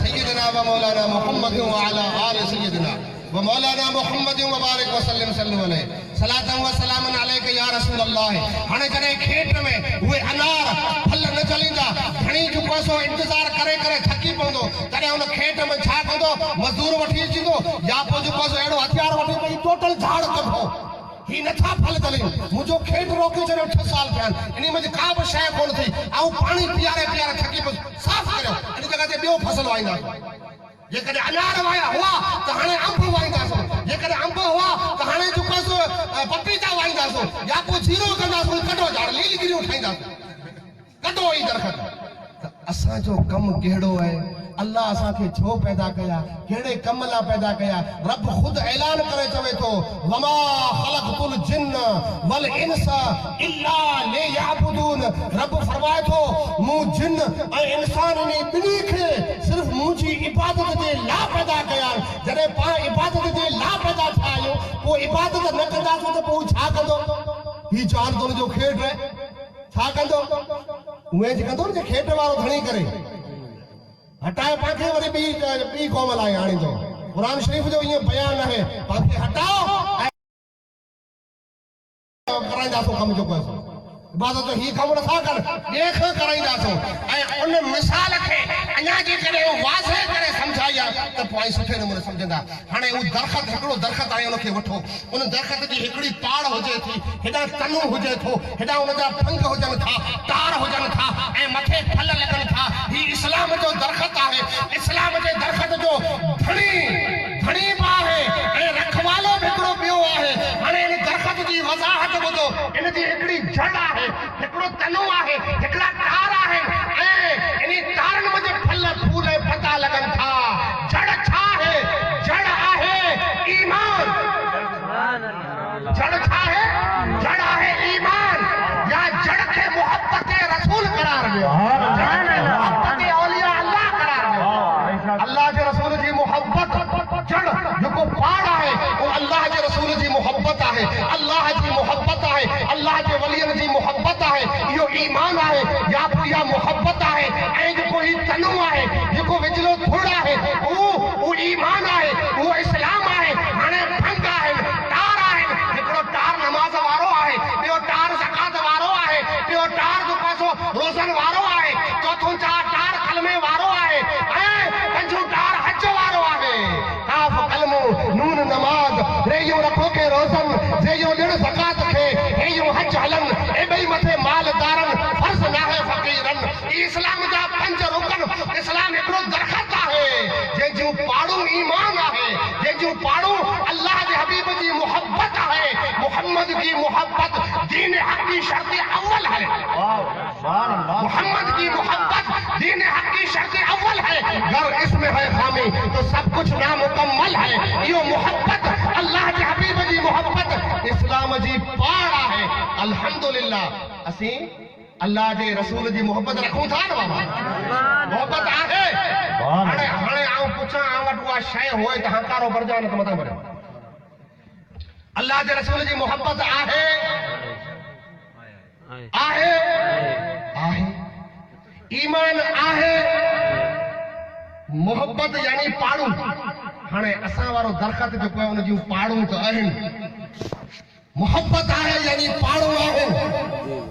सय्यिदना व मौलाना मुहम्मद व अला आलि सय्यिदना व मौलाना मुहम्मद व बारिक व सल्लम सल्लल्लाहु अलैहि सलातन व सलामन अलैका या रसूल अल्लाह। हाणे जॾहिं खेत में उहे अनार फल न चलींदा, घणी चुको सो इंतज़ार करे करे थकी पवंदो, तॾहिं उन खेत में छा कंदो, मज़दूर वठी अचींदो या पोइ चुको सो अहिड़ो हथियार वठी भई टोटल झाड़ कढो, ही नथा फल चले, मुझो खेत रोके चलो 6 साल थियन, इन में का बि शइ कोन थी, ऐं पाणी पीआरे पीआरे थकी पो साफ़ करियो, इन जगह ते ॿियो फसल वाईंदा, जेकॾहिं अनार वाया हुआ त हाणे अंब वाईंदासीं, जेकॾहिं अंब हुआ त हाणे जेको सो पपीता वाईंदासीं या पोइ जीरो कंदासीं, कढो झाड़ लीलगिरियूं ठाहींदासीं, कढो ई दरख़त। त असांजो कमु कहिड़ो आहे, अल्लाह असां खे छो पैदा कया, कहिड़े कम लाइ पैदा कया, रब ख़ुद ऐलान करे चवे थो वमा ख़लक़तुल जिन्न वल इंस इल्ला लियअबुदून, रब फरमाए थो मूं जिन ऐं इंसान इन ॿिन्ही खे सिर्फ़ मुंहिंजी इबादत जे लाइ पैदा कया। जॾहिं पाण इबादत जे लाइ पैदा थिया आहियूं, पोइ इबादत न कंदासीं त पोइ छा कंदो? ही चार दोन जो खेत आहे, छा कंदो? उहे कंदो न खेत वारो घणी करे हटाए पाखे वरी ॿी क़ौम लाइ आणींदो। क़ुरान शरीफ़ जो ईअं बयान आहे, पाखे हटाओ कराईंदासीं कम जो पैसो, इबादत ही कम नथा कर, ॿिए खां कराईंदासीं। ऐं उन मिसाल खे अञा जेकॾहिं वाज़े करे सम्झाई आहे त पोइ सुठे नमूने सम्झंदा। हाणे हू दरख़त, हिकिड़ो दरख़त आहे, उनखे वठो, उन दरख़त जी हिकिड़ी ताड़ हुजे थी, हेॾा तनू हुजे थो, हेॾा उनजा फंग हुजनि था, तार हुजनि था ऐं मथे फल लॻनि था, ही इस्लाम जो दरख़त आहे। इस्लाम जे दरख़त जो धणी बि आहे ऐं रखवालो बि हिकिड़ो ॿियो आहे। हाणे इन दरख़त जी वज़ाहत ॿुधो, इन जी हिकिड़ी जड़ आहे, हिकिड़ो तनू आहे, हिकिड़ा तार आहिनि ऐं इन तारनि में फल फूल ऐं पता लॻनि था। जड़ छा आहे? जड़ आहे ईमान। जड़ छा आहे? जड़ आहे ईमान, या जड़ खे मोहब्बत रसूल करार ॾियो, मोहब्बत औलिया अल्लाह करार ॾियो। अल्लाह जे रसूल जी मोहब्बत जड़ जेको पाड़ आहे, वो अल्लाह जे रसूल जी मोहब्बत आहे, अल्लाह जी मोहब्बत आहे, अल्लाह जे वलियनि जी मोहब्बत आहे। इहो ईमान आहे या इहा मोहब्बत आहे। ऐं जेको ही तनू आहे, जेको विचलो धुड़ आहे, उहो ईमान आहे, उहो इस्लाम आहे। हाणे भंग आहिनि, तार आहिनि, हिकिड़ो तार नमाज़ वारो आहे, ॿियो तार ज़कात वारो आहे, ॿियो तार जेको सो रोज़न वारो आहे, चौथों तार कलमे वारो आहे ऐं पंजो तार हज वारो आहे। काफ़ कलमो नून नमाज़ रेयो रखो के रोज़न जेयो ॾिण ज़कात खे हेयो हज हलन ए ॿई मथे मालदारन फर्ज़ नाहे फ़क़ीरन। इस्लाम जा 5 रुकन। इस्लाम हिकिड़ो दरख़त आहे जंहिं मोहम्मद की मोहब्बत दीन हक की शर्त अव्वल है। अगर इसमें है खामी तो सब कुछ नामुकम्मल है। यो मोहब्बत अल्लाह के हबीब जी मोहब्बत इस्लाम जी पाड़ा है। अल्हम्दुलिल्लाह असी अल्लाह जे रसूल जी मोहब्बत रखूं था न बाबा। मोहब्बत आहे हाणे हाणे आऊं पुछां आं वटि उहा शइ होए त हंकारो भरजां न त मथां भरियो। अल्लाह जे रसूल जी मोहब्बत आहे आहे आहे ईमान आहे। मोहब्बत यानी पाड़ू। हाणे असां वारो दरख़त जेको आहे उन जूं पाड़ू त आहिनि। मोहब्बत आहे यानी पाड़ू आहे।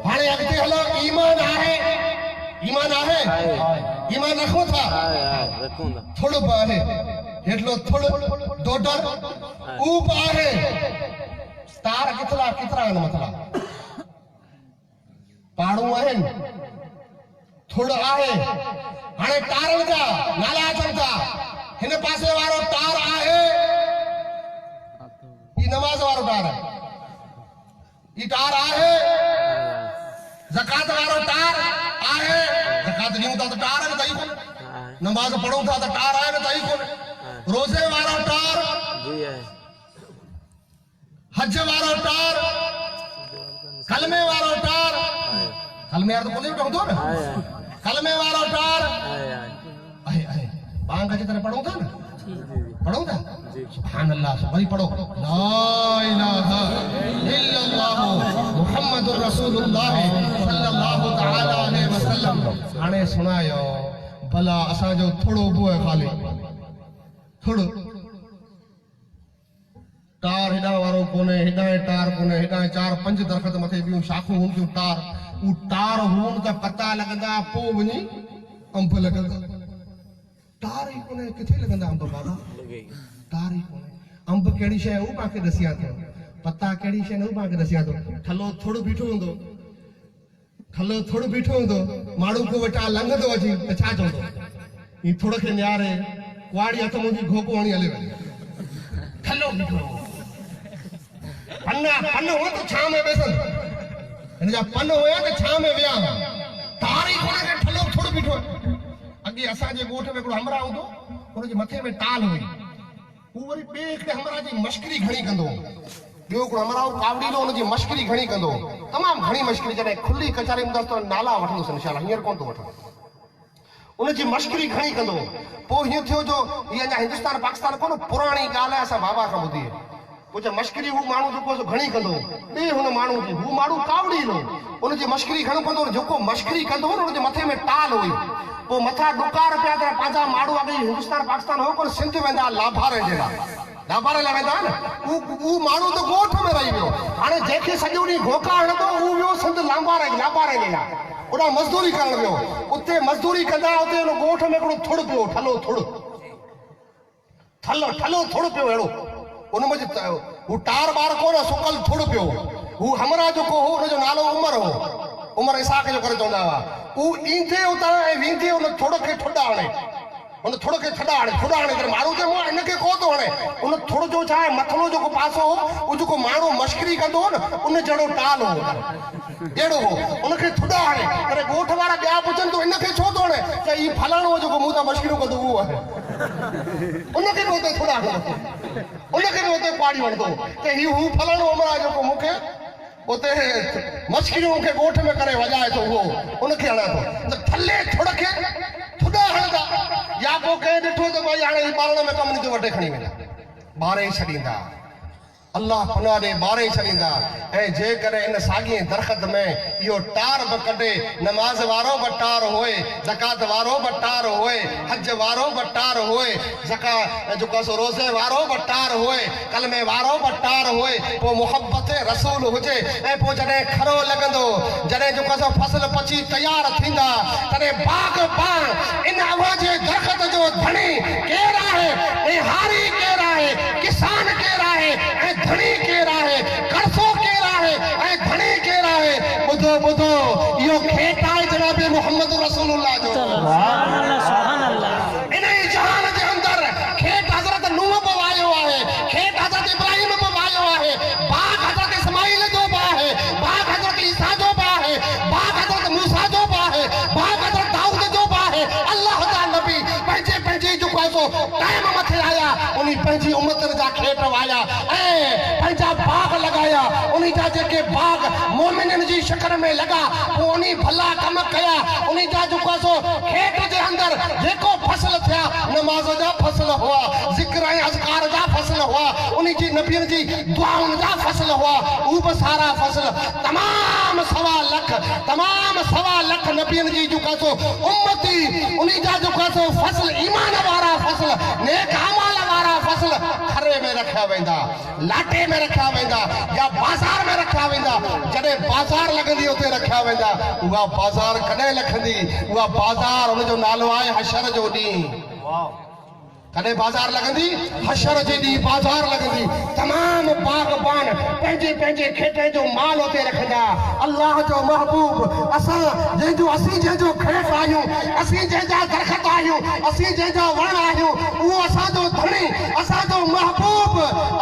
हाणे अॻिते हलो ईमान आहे। ईमान आहे ईमान रखो था थोड़ो आहे हेठलो थोड़ो डोडर ऊप आहे। तार केतिरा केतिरा आहिनि मथां पाड़ू आहिनि थोड़ो आहे। हाणे तारनि जा नाला अचनि था। हिन पासे वारो तार आहे ई नमाज़ वारो तार आहे। ई तार आहे ज़कात वारो तार आहे। ज़कात ॾियूं था त तार आहिनि तई कोन। नमाज़ पढ़ूं था त तार आहिनि तई कोन। रोज़े वारो तार हज वारो तार कलमे वारो तार। कलमे वारो त कोन पढ़ंदो न। कलमे वारो तार आहे आहे। बांग जे तरह पढ़ूं था न पढ़ूं था सुभान अल्लाह वरी पढ़ो ला इलाहा इल्लल्लाह मुहम्मदुर रसूलुल्लाह सल्लल्लाहु तआला अलैहि वसल्लम। हाणे सुनायो भला असांजो थोड़ो बो है खाली थोड़ो तार हेॾा वारो कोन्हे हेॾा तार कोन्हे हेॾा 4-5 दरख़त मथे ॿियूं शाखूं हूंदियूं तार उ तार हुन त पता लॻंदा पोइ वञी अंब लॻंदा। तार ई कोन्हे किथे लॻंदा अंब बाबा। तार ई कोन्हे अंब कहिड़ी शइ हू तव्हांखे ॾसियां थो। पता कहिड़ी शइ न हू तव्हांखे ॾसियां थो। थलो थोड़ो बीठो हूंदो थलो थोड़ो बीठो हूंदो माण्हू को वेठा लंघंदो अची त छा चवंदो ही थोड़ो खे निहारे कुआड़ी हथ मुंहिंजी घोको हणी हले वञे। थलो बीठो पन्ना पन हुआ त छां में बेसन हिन जा पन हुया त छां में विया। तार ई कोन्हे के थलो थोड़ो बीठो। अॻे असांजे ॻोठ में हिकिड़ो हमरा हूंदो हुनजे मथे में टाल हुई। हू वरी ॿिए हिकिड़े हमरा जी मश्करी घणी कंदो। ॿियो हिकिड़ो हमरा कावड़ीलो हुनजी मश्करी घणी कंदो तमामु घणी मश्करी। जॾहिं खुली कचारी हूंदसि त नाला वठंदुसि इनशाअल्लाह हींअर कोन थो वठां। उनजी मश्करी घणी कंदो। पोइ हीअं थियो जो हीअ अञा हिंदुस्तान पाकिस्तान कोन पुराणी ॻाल्हि आहे। असां बाबा खां ॿुधी पोइ चए मश्करी हू माण्हू जेको घणी कंदो ॿिए हुन माण्हू जी हू माण्हू कावड़ीलो उनजी मश्करी घणो कंदो। जेको मश्करी कंदो न उनजे मथे में टाल हुई। पोइ मथां ॾुकार पिया त पंहिंजा माण्हू अॻे हिंदुस्तान पाकिस्तान हो कोन सिंध वेंदा लाभारे जे लाइ लाभारे लाइ वेंदा न। उहो माण्हू त ॻोठ में रही वियो। हाणे जंहिंखे सॼो ॾींहुं घोका हणंदो उहो वियो सिंध लाभारे लाभारे जे लाइ उॾा मज़दूरी करणु वियो। उते मज़दूरी कंदा उते हुन ॻोठ में हिकिड़ो थुड़ पियो ठलो थुड़ थलो ठलो थुड़ पियो अहिड़ो उन में हू टार ॿार कोन सुकल थुड़ पियो। हू हमरा जेको हो हुनजो नालो उमर हो। उमर इसाक जो करे चवंदा हुआ। हू ईंदे उतां ऐं वेंदे हुन थोड़ खे ठुॾा हणे हुन थोड़ खे थुॾा हणे करे माण्हू चए मूं हिनखे को थो हणे। उन थोड़ जो छा आहे मथलो जेको पासो हो उहो जेको माण्हू मश्करी कंदो हो न उन जहिड़ो टाल हो अहिड़ो हो उनखे थुॾा हणे करे ॻोठ वारा ॿिया पुछनि तूं हिनखे छो थो हणे त हीउ फलाणो जेको मूं तां मश्करियूं कंदो उहो आहे। उनखे बि हुते थुॾा हणंदो उनखे बि हुते पाड़ी वणंदो त हीउ हू फलाणो उमर आहे जेको मूंखे उते मश्करियूं मूंखे ॻोठ में करे वॼाए थो उहो उनखे हणां थो। त थले थुड़ खे थुॾा हणंदा या पोइ कंहिं ॾिठो त भई हाणे ॿारण में कमु नथो वठे खणी वेंदा ॿारे छॾींदा। अल्लाह पनाह ॾे ॿारे छॾींदा। ऐं जेकॾहिं इन साॻी दरख़त में इहो टार बि कढे नमाज़ वारो बि टार होए ज़कात वारो बि टार होए हज वारो बि टार होए जेको रोज़े वारो बि टार होए कलमे वारो बि टार होए पोइ मुहबत रसूल हुजे। ऐं पोइ जॾहिं खरो लॻंदो जॾहिं जेको असां फसल पची तयारु थींदा तॾहिं बाग पाण इन आवाज़ दरख़त जो धणी केरु आहे ऐं हारी केरु आहे किसान केरु आहे ऐं धणी केरु आहे कर्ज़ो केरु आहे ऐं धणी केरु आहे। ॿुधो ॿुधो इहो खेत आहे जनाब मुहम्मद रसूलुल्लाह जो। इन ई जहान जे अंदरि खेत हज़रत नूह बि वायो आहे खेत हज़रत इब्राहिम बि वायो आहे बाग हज़रत इस्माइल जो बि आहे बाग हज़रत ईसा जो बि आहे बाग हज़रत मूसा जो जेके बाग मोमिननि जी शक्ल में लॻा पोइ उन्ही भला कम कया उन्ही जा जेको सो खेत जे अंदर जेको फसल थिया नमाज़ जा फसल हुआ ज़िक्र ऐं अज़कार जा फसल हुआ उन्ही जी नबियनि जी दुआउनि जा फसल हुआ उहे बि सारा फसल तमाम सवा लख नबियनि जी जेको सो उम्मती उन्ही जा जेको सो फसल ईमान वारा फसल नेक अमाल वारा फसल खरे में रखिया वेंदा लाटे में रखिया वेंदा या बाज़ार में रखिया वेंदा जॾहिं बाज़ार लॻंदी उते रखिया वेंदा उहा बाज़ार कॾहिं लखंदी उहा बाज़ार उनजो नालो आहे हशर जो ॾींहुं कॾहिं बाज़ार लॻंदी हशर जे ॾींहुं बाज़ार लॻंदी तमाम बाग़बान पंहिंजे पंहिंजे खेतनि जो माल उते रखंदा अल्लाह जो महबूब असीं जंहिंजो खेत आहियूं असीं जंहिंजा दरख़्त आहियूं असीं जंहिंजा वण आहियूं उहो असांजो धणी असांजो महबूब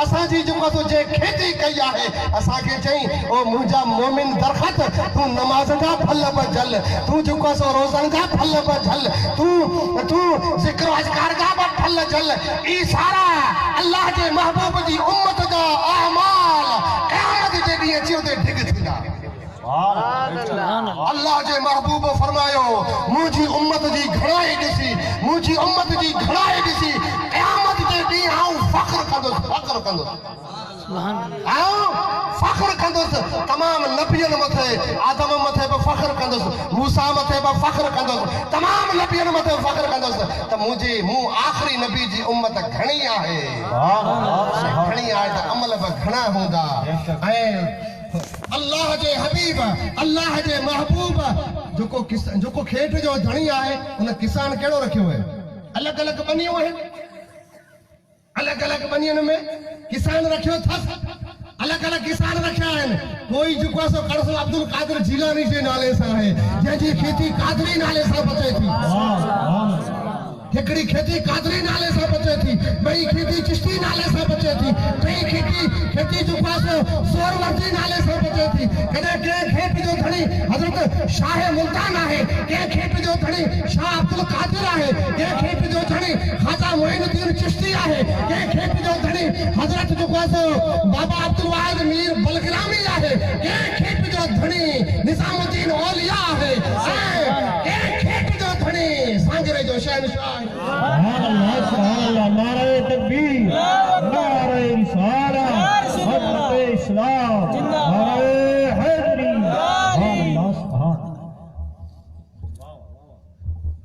असांजी जेको सो जे खेती कई आहे असांखे चई ओ मुंहिंजा मोमिन दरख़्त तूं नमाज़ जा फल बि झल तूं जेको सो रोज़नि जा फल बि झल तूं ज़िक्र अज़कार जा बि फल जल ई सारा अल्लाह जे महबूब जी उम्मत जा अमाल क़यामत जे ॾींहुं अची उते ढिग थींदा अल्लाह जे महबूब फरमायो मुंहिंजी उम्मत जी घणाई ॾिसी क़यामत जे ॾींहुं आऊं फ़ख्र कंदुसि तमाम नबियनि मथे आदम मथे बि फ़ख्र कंदुसि मूसा मथे बि फ़ख्र कंदुसि तमाम नबियनि मथे फ़ख्र कंदुसि त मूं आख़िरी नबी जी उम्मत घणी आहे त अमल बि घणा हूंदा ऐं अल्लाह जे हबीब अल्लाह जे महबूब जेको खेत जो धणी आहे उन किसान कहिड़ो रखियो आहे अलॻि अलॻि बनियूं आहिनि अलॻि अलॻि बनियुनि में किसान रखियो अथसि अलॻि अलॻि किसान रखिया आहिनि कोई जेको आहे सो करसो अब्दुल कादिर जीलानी जे नाले सां आहे जंहिंजी खेती कादरी नाले सां बचे थी हिकिड़ी खेती कादरी नाले सां बचे थी ॿई खेती चिश्ती नाले सां बचे थी टी खेती जेको आहे सो सोरवर्दी नाले सां बचे थी कॾहिं कंहिं खेत जो धणी हज़रत शाह मुल्तान आहे कंहिं खेत जो धणी शाह अब्दुल कादिर आहे कंहिं खेत जो धणी ख़ाजा मोइनुद्दीन चिश्ती आहे कंहिं खेत जो धणी हज़रत जेको आहे सो बाबा अब्दुल वाहिद मीर बलग्रामी आहे कंहिं खेत जो धणी निज़ामुद्दीन औलिया आहे ऐं कंहिं खेत जो धणी सांगरे जो शहनशाह नारे तकबीर नारे रिसालत हज़रत इस्लाम नारे हैदरी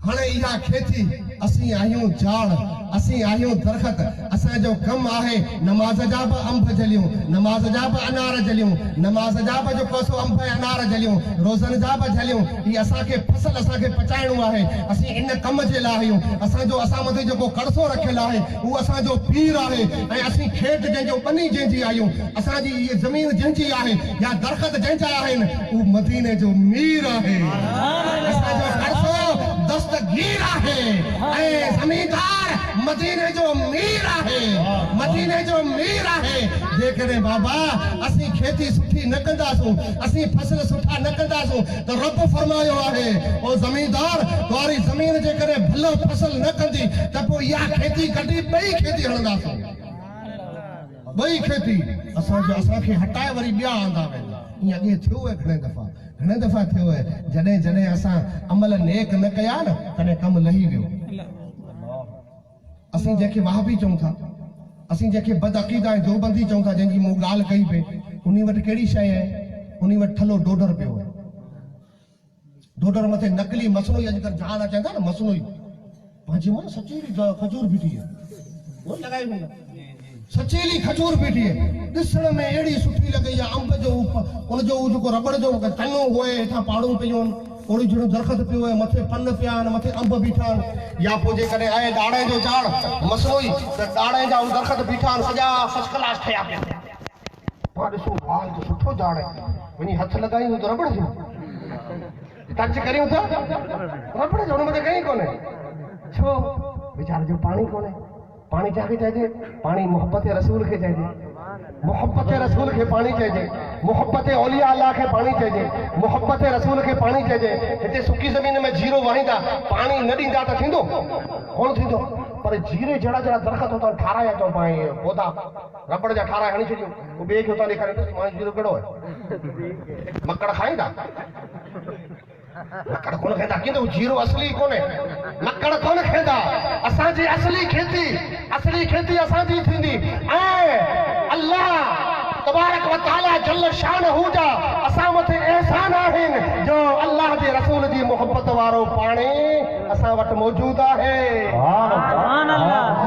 हाणे इहा खेती असीं आहियूं झाड़ असीं आहियूं दरख़्त असांजो कमु आहे नमाज़ जा बि अंब जलियूं नमाज़ जा बि अनार जलियूं नमाज़ जा बि जेको सो अंब ऐं अनार जलियूं रोज़नि जा बि जलियूं हीअ असांखे फसल असांखे पचाइणो आहे असीं इन कम जे लाइ आहियूं असां मथे जेको कर्ज़ो रखियलु आहे उहो असांजो पीर आहे ऐं असीं खेत जंहिंजो बनी जंहिंजी आहियूं असांजी इहा ज़मीन जंहिंजी आहे या दरख़्त जंहिंजा आहिनि उहो मदीने जो मीर आहे असांजो कर्ज़ो दस्तगीर आहे ऐं ज़मीनदार मदीने जो मीर आहे जेकॾहिं बाबा असीं खेती सुठी न कंदासूं असीं फसल सुठा न कंदासूं त रब फरमायो आहे ओ ज़मीनदार तुम्हारी ज़मीन जेकॾहिं भलो फसल न कंदी त पोइ इहा खेती कढी ॿई खेती हणंदासूं ॿई खेती असांखे हटाए वरी ॿिया आंदा वेंदा ईअं अॻे थियो आहे घणे दफ़ा थियो आहे जॾहिं असां अमल नेक न कया न तॾहिं कमु लही वियो असीं जंहिंखे वहाबी चऊं था असीं जंहिंखे बदअक़ीदा ऐं देवबंदी चऊं था जंहिंजी मूं ॻाल्हि कई पई उन वटि कहिड़ी शइ आहे उन वटि थलो डोडर पियो आहे डोडर मथे नकली मसनूई अॼुकल्ह झाड़ अचनि था न मसनूई पंहिंजी मां सचेली खजूर बीठी आहे उहो लॻाई वेंदा सचेली खजूर बीठी आहे ॾिसण में अहिड़ी सुठी लॻई आहे अंब जो उनजो जेको रबड़ जो तनो हुए हेठां पाड़ूं पियूं आहिनि ओड़ी जहिड़ो दरख़्त पियो आहे मथे पन पिया आहिनि मथे अंब बीठा आहिनि या पोइ जेकॾहिं आहे ॾाढ़े जो झाड़ मसनूई त ॾाढ़े जा दरख़्त बीठा आहिनि सॼा फर्स्ट क्लास ठहिया पिया पाण ॾिसूं हाल जो सुठो झाड़ आहे वञी हथ लॻायूं त रबड़ जो टच करियूं त रबड़ जो हुन मथे कई कोन्हे छो वीचारे जो पाणी कोन्हे पाणी कंहिंखे चइजे पाणी मोहब्बत रसूल खे चइजे मोहब्बत रसूल खे पाणी चइजे मोहब्बत औलिया अल्लाह खे पाणी चइजे मोहब्बत रसूल खे पाणी चइजे हिते सुकी ज़मीन में जीरो वाहींदा पाणी न ॾींदा त थींदो कोन थींदो पर जीरे जड़ा जड़ा दरख़्त होता ठाराया तो पाए पौधा रबड़ जा ठारा हणी छॾियूं वो ॿिए खे हुतां ॾेखारे ॾिस मां जीरो कहिड़ो आहे मकड़ खाईंदा मकड़ कोन खाईंदा कीअं त जीरो असली कोन्हे मकड़ कोन खाईंदा असांजी असली खेती असांजी थींदी ऐं अल्लाह तबारक व तआला जल शानहू जा असां मथे एहसान आहिनि जो अल्लाह जे रसूल जी मोहब्बत वारो पाणी असां वटि मौजूद आहे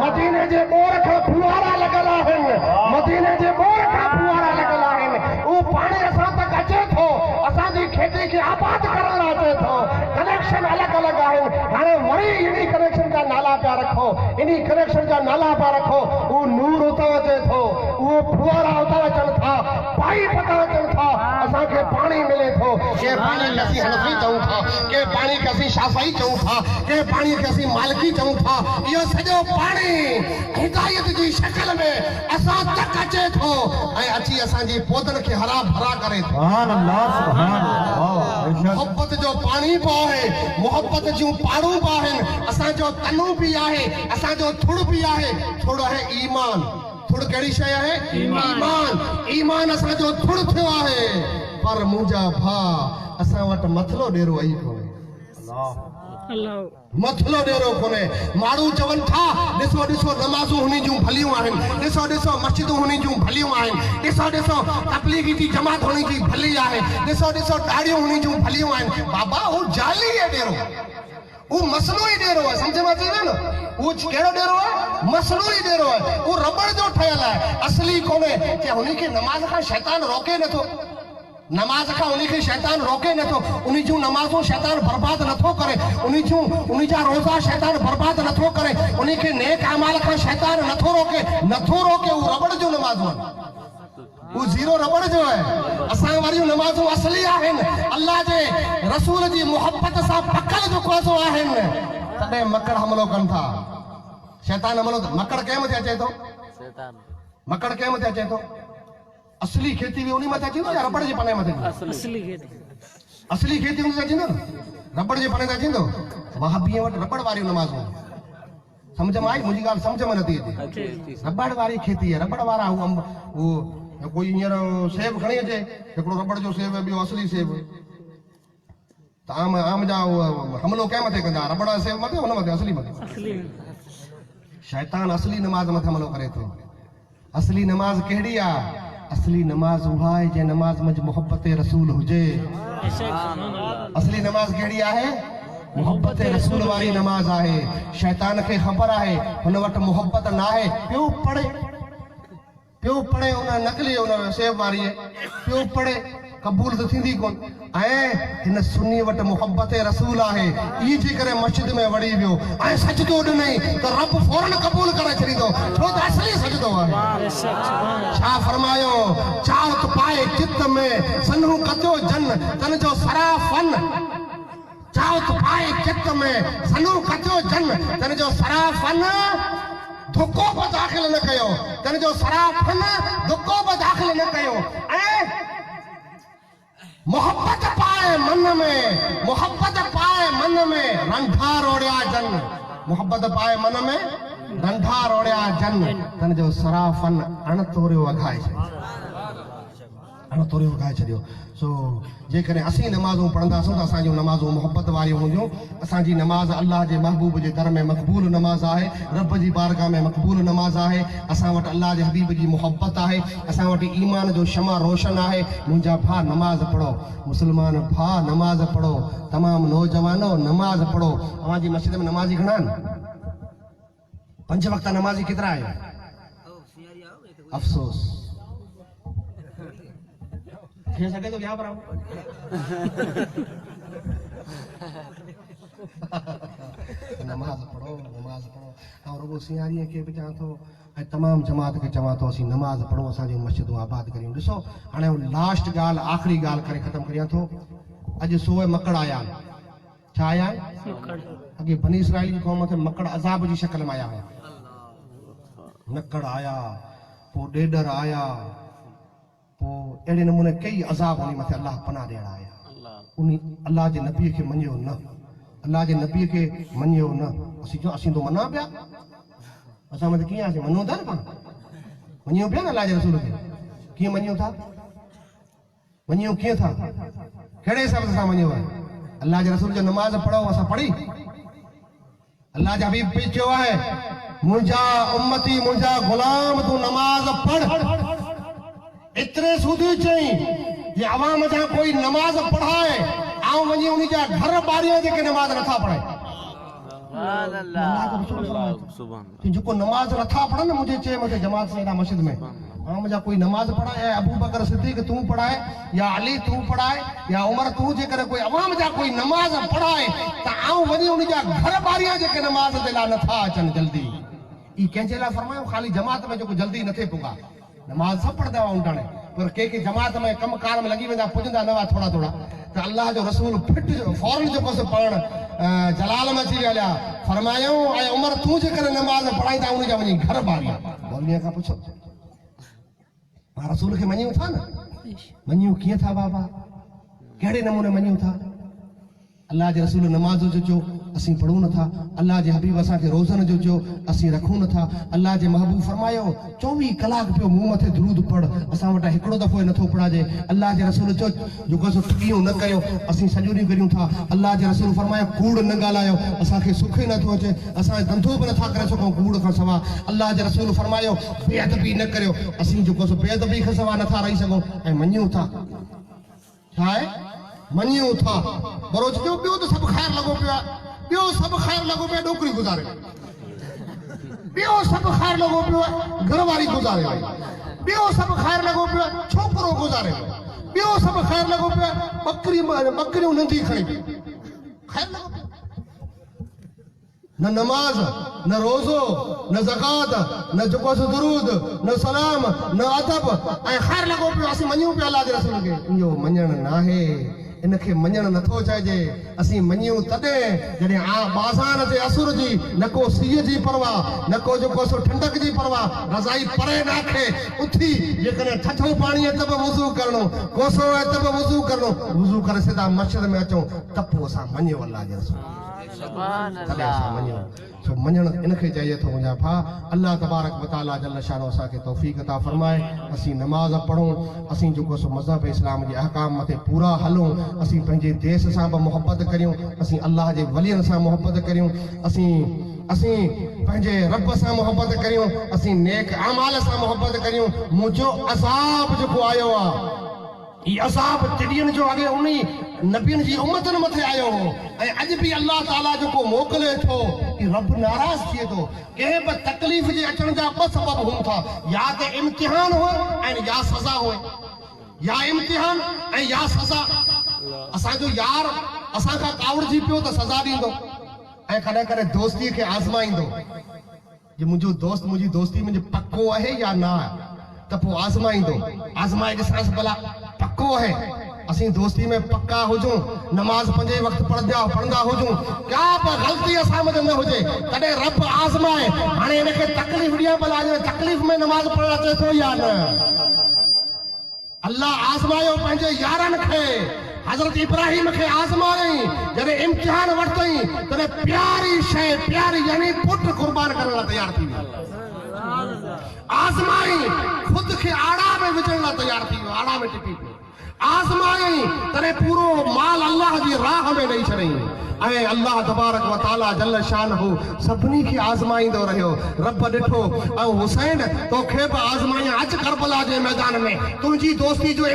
मदीने जे बोर खां फुआरा लॻल आहिनि मदीने जे बोर खां फुआरा लॻल आहिनि उहो पाणी असां तक अचे थो असांजी खेती खे आबाद करण लाइ अचे थो कनेक्शन अलॻि अलॻि आहिनि हाणे वरी इन कनेक्शन जा नाला पिया रखो इन कनेक्शन जा नाला पिया रखो उहो नूर उतां अचे थो उहो फुआरा उतां अचनि था पाइप तां अचनि था असांखे पाणी मिले थो के पाणी खे असीं हनफी चऊं था के पाणी खे असीं शाफ़ई चऊं था के पाणी खे असीं मालिकी चऊं था इहो सॼो पाणी हिदायत जी शक्ल में असां तक अचे थो ऐं अची असांजी पौधनि खे हरा भरा करे थो मोहब्बत जो पाणी बि आहे मोहब्बत जूं पाड़ूं बि आहिनि असांजो तनू बि आहे असांजो थुड़ बि आहे थुड़ आहे ईमान थुड़ कहिड़ी शइ आहे ईमान असांजो थुड़ थियो आहे पर मुंहिंजा भाउ असां वटि मथलो ॾेरो आई कोन्हे मथलो ॾेरो कोन्हे माण्हू चवनि था ॾिसो ॾिसो नमाज़ूं हुन जूं भलियूं आहिनि ॾिसो ॾिसो मस्जिदूं हुन जूं भलियूं आहिनि ॾिसो ॾिसो तबलीगी जी जमात हुन जी भली आहे ॾिसो ॾिसो ॾाढ़ियूं हुन जूं भलियूं आहिनि बाबा हू जाली आहे ॾेरो वो मसनूई ॾेरो आहे समझ में अचे न वो कहिड़ो ॾेरो आहे मसनूई ॾेरो आहे वो रबड़ जो ठहियल आहे असली कोन्हे कि हुन खे नमाज़ खां शैतान रोके नथो नमाज खां उन खे शैतान रोके नथो उन जूं नमाज़ूं शैतान बर्बाद नथो करे उन जा रोज़ा शैतान बर्बाद नथो करे उन खे नेक अमाल खां शैतान नथो रोके वो रबड़ जो नमाज़ूं वो जीरो रबड़ जो है असां वारियूं नमाज़ूं असली आहिनि अल्लाह जे रसूल जी मोहब्बत सां पकल दुखवाज़ो आहिनि तॾहिं मकड़ हमलो कनि था शैतान हमलो मकड़ कंहिं मथे अचे थो मकड़ कंहिं मथे अचे थो असली खेती भी उन्हीं मथे अचींदो या रबड़ जे पने मथे असली खेती उन अचींदो न रबड़ जे पने अचींदो वहाबीअ वटि रबड़ वारियूं नमाज़ूं समझ में आई मुंहिंजी ॻाल्हि समझ में नथी अचे रबड़ वारी खेती आहे रबड़ वारा वो कोई हींअर सेब खणी अचे हिकिड़ो रबड़ जो सेब ॿियो असली सेब त आम जा हमलो कंहिं मथे कंदा रबड़ जो सेब मथे हुन मथे असली मथे शैतान असली नमाज़ मथे हमलो करे थो असली नमाज़ कहिड़ी आहे असली नमाज उहा आहे जे नमाज में मोहब्बत रसूल हुजे असली नमाज कहिड़ी आहे मोहब्बत रसूल वारी नमाज आहे शैतान खे ख़बर आहे हुन वटि मोहब्बत न आहे पियो पढ़े उन नकली उन सेब वारी पियो पढ़े कबूल तो थींदी कोन ऐं हिन सुन्नी वटि मोहब्बत रसूल आहे ई जे करे मस्जिद में वड़ी वियो ऐं सजदो ॾिनई त रब फौरन कबूल करे छॾींदो छो त असली सजदो आहे छा फरमायो चाहत पाए चित में सन्हू कतियो जन तन जो सराफन चाहत पाए चित में सन्हू कतियो जन तन जो सराफन धुको बि दाख़िल न कयो तन जो सराफन धुको बि दाख़िल न कयो ऐं मोहब्बत पाए मन में रंधा रोड़िया जन मोहब्बत पाए मन में रंधा रोड़िया जन तन जो सराफन अणतोरियो वघाए छॾियो सो जेकॾहिं असीं नमाज़ूं पढ़ंदासूं त असांजूं नमाज़ूं मोहब्बत वारियूं हूंदियूं असांजी नमाज़ अल्लाह जे महबूब जे दर में मक़बूल नमाज़ आहे रब जी बारगाह में मक़बूल नमाज़ आहे असां वटि अल्लाह जे हबीब जी मोहब्बत आहे असां वटि ईमान जो शमा रोशन आहे मुंहिंजा भाउ नमाज़ पढ़ो मुस्लमान भाउ नमाज़ पढ़ो तमामु नौजवानो नमाज़ पढ़ो अवांजी मस्जिद में नमाज़ी घणा आहिनि 5 वक़्त नमाज़ी केतिरा आहिनि अफ़सोस थी सके तो यहाँ पर आओ नमाज पढ़ो और रुगो सियारी के भी चवां थो ऐं तमामु जमात खे चवां थो असीं नमाज़ पढ़ो असांजूं मस्जिदूं आबाद करियूं ॾिसो हाणे लास्ट ॻाल्हि आख़िरी ॻाल्हि करे ख़तमु करियां थो अॼु सोए मकड़ आया छा आया अॻे बनी इसराइल जी क़ौम खे मकड़ अज़ाब जी शक्ल में आया हुआ मकड़ आया पोइ ॾेडर आया अहिड़े नमूने कई अज़ाब उन मथे अल्लाह पनाह ॾियण आया उन अल्लाह जे नबीअ खे मञियो न अल्लाह जे नबीअ खे मञियो न असीं तो मना पिया असां मथे कीअं आसीं मञूं था न पाण मञूं पिया न अल्लाह जे रसूल खे कीअं मञूं था मञूं कीअं था कहिड़े हिसाब सां मञूं आहे अल्लाह जे रसूल जो नमाज़ पढ़ो असां पढ़ी अल्लाह जा हबीब भी चयो आहे मुंहिंजा उम्मती मुंहिंजा गुलाम तूं नमाज़ पढ़ एतिरे सूदी चई जे अवाम जा कोई नमाज़ पढ़ाए ऐं वञी उन जा घर ॿारियां जेके नमाज़ नथा पढ़ाए जेको नमाज़ नथा पढ़नि मुंहिंजे चए मूंखे जमात से मस्जिद में मुंहिंजा कोई नमाज़ पढ़ाए अबू बकर सिद्दीक़ तूं पढ़ाए या अली तूं पढ़ाए या उमर तूं जेकर कोई अवाम जा कोई नमाज़ पढ़ाए त आऊं वञी उन जा घर ॿारियां जेके नमाज़ जे लाइ नथा अचनि जल्दी ई कंहिंजे लाइ फरमायो ख़ाली जमात में जेको जल्दी नथे पुगा नमाज़ सभु पढ़ंदा हुआ उंटाणे पर के जमात में कम कार में लॻी वेंदा पुॼंदा न हुआ थोड़ा थोड़ा त अल्लाह जो रसूल फिट फौरन जेको सो पाण जलाल में अची विया फरमायूं ऐं उमर तूं जेकर नमाज़ पढ़ाईंदा उन जा वञी घर ॿारियां मौलवीअ खां पुछो पाण रसूल खे मञूं था न मञूं कीअं था बाबा कहिड़े नमूने मञूं था अल्लाह जे रसूल नमाज़ जो चयो असीं पढ़ूं नथा अल्लाह जे हबीब असांखे रोज़न जो चयो असीं रखूं नथा अल्लाह जे महबूब फरमायो 24 कलाक पियो मूं मथे दुरूद पढ़ असां वटि हिकिड़ो दफ़ो नथो पढ़ाजे अल्लाह जे रसूल चयो जेको सो ठगियूं न कयो असीं सॼो ॾींहुं करियूं था अल्लाह जे रसूल फरमायो कूड़ न ॻाल्हायो असांखे सुख ई नथो अचे असां धंधो बि नथा करे सघूं कूड़ खां सवा अल्लाह जे रसूल फरमायो बेअदबी न करियो असीं जेको सो बेअदबी खां सवा नथा रही सघूं ऐं मञूं था छा आहे मञूं था बरोज जो ॿियो त सभु ख़ैर लॻो पियो आहे ॿियो सभु ख़ैर लॻो पियो आहे नौकिरी गुज़ारे ॿियो सभु ख़ैर लॻो पियो आहे घरवारी गुज़ारे वई ॿियो सभु ख़ैर लॻो पियो आहे छोकिरो गुज़ारे वियो ॿियो सभु ख़ैर लॻो पियो आहे ॿकरियूं नंढी खणी पई ख़ैर लॻो पियो न नमाज़ न रोज़ो न ज़कात न जेको सो दुरूद न सलाम न अदब ऐं ख़ैर लॻो पियो असीं मञूं पिया अल्लाह जे रसूल खे इहो मञणु न आहे इनखे मञणु नथो चइजे असीं मञूं तॾहिं जॾहिं बाज़ान ते असुर जी न को सीअ जी परवाह न को जेको सो ठंडक जी परवाह रज़ाई परे नाखे उथी जेकॾहिं ठठो पाणीअ त बि वुज़ू करणो कोसो आहे त बि वुज़ू करणो वुज़ू करे सिधा मस्जिद में अचूं त पोइ असां मञूं अल्लाह जे रसूल सो मञणु इनखे चइजे थो मुंहिंजा भाउ अल्लाह तबारक व तआला जल शानो असांखे तौफ़ीक़ अता फरमाए असीं नमाज़ पढ़ूं असीं जेको सो मज़हब इस्लाम जे अहकाम मथे पूरा हलूं असीं पंहिंजे देश सां बि मोहबत करियूं असीं अल्लाह जे वलियनि सां मोहबत करियूं असीं पंहिंजे रब सां मोहबत करियूं असीं नेक अमाल सां मोहबत करियूं मुंहिंजो अज़ाब जेको आयो आहे ई अज़ाब टिडियनि जो अॻे उन नबियनि जी उम्मतनि मथे आयो हो ऐं अॼु बि अल्लाह ताला जेको मोकिले थो कि रब नाराज़ थिए थो कंहिं बि तकलीफ़ जे अचण जा ॿ सबब हुअनि था या त इम्तिहान हो ऐं या सज़ा हो या इम्तिहान ऐं या सज़ा असांजो यार असां खां कावड़जी पियो त सज़ा ॾींदो ऐं कॾहिं कॾहिं दोस्तीअ खे आज़माईंदो जे मुंहिंजो दोस्त मुंहिंजी दोस्ती मुंहिंजो पको आहे या न आहे त पोइ आज़माईंदो आज़माए ॾिसांसि भला पको आहे असीं दोस्ती में पक्का हुजूं नमाज़ 5 वक्त पढ़ंदा हुजूं क्या बि ग़लती असां में न हुजे तॾहिं रब आज़माए हाणे हिनखे तकलीफ़ ॾियां भला तकलीफ़ में नमाज़ पढ़णु अचे थो या न अल्लाह आज़मायो पंहिंजे यारनि खे हज़रत इब्राहिम खे आज़मायई जॾहिं इम्तिहान वरितई तॾहिं प्यारी शइ प्यारी यानी पुट क़ुर्बान करण लाइ तयार थी वियो आज़माई ख़ुदि खे आड़ा में विझण लाइ तयार थी वियो आड़ा में टिकी पियो आज़मायई तॾहिं पूरो माल अल्लाह जी राह में ॾेई छॾियईं ऐं अल्लाह तबारक व तआला जल शानहू सभिनी खे आज़माईंदो रहियो रब ॾिठो ऐं हुसैन तोखे बि आज़मायां अचु करबला जे मैदान में तुंहिंजी दोस्ती जो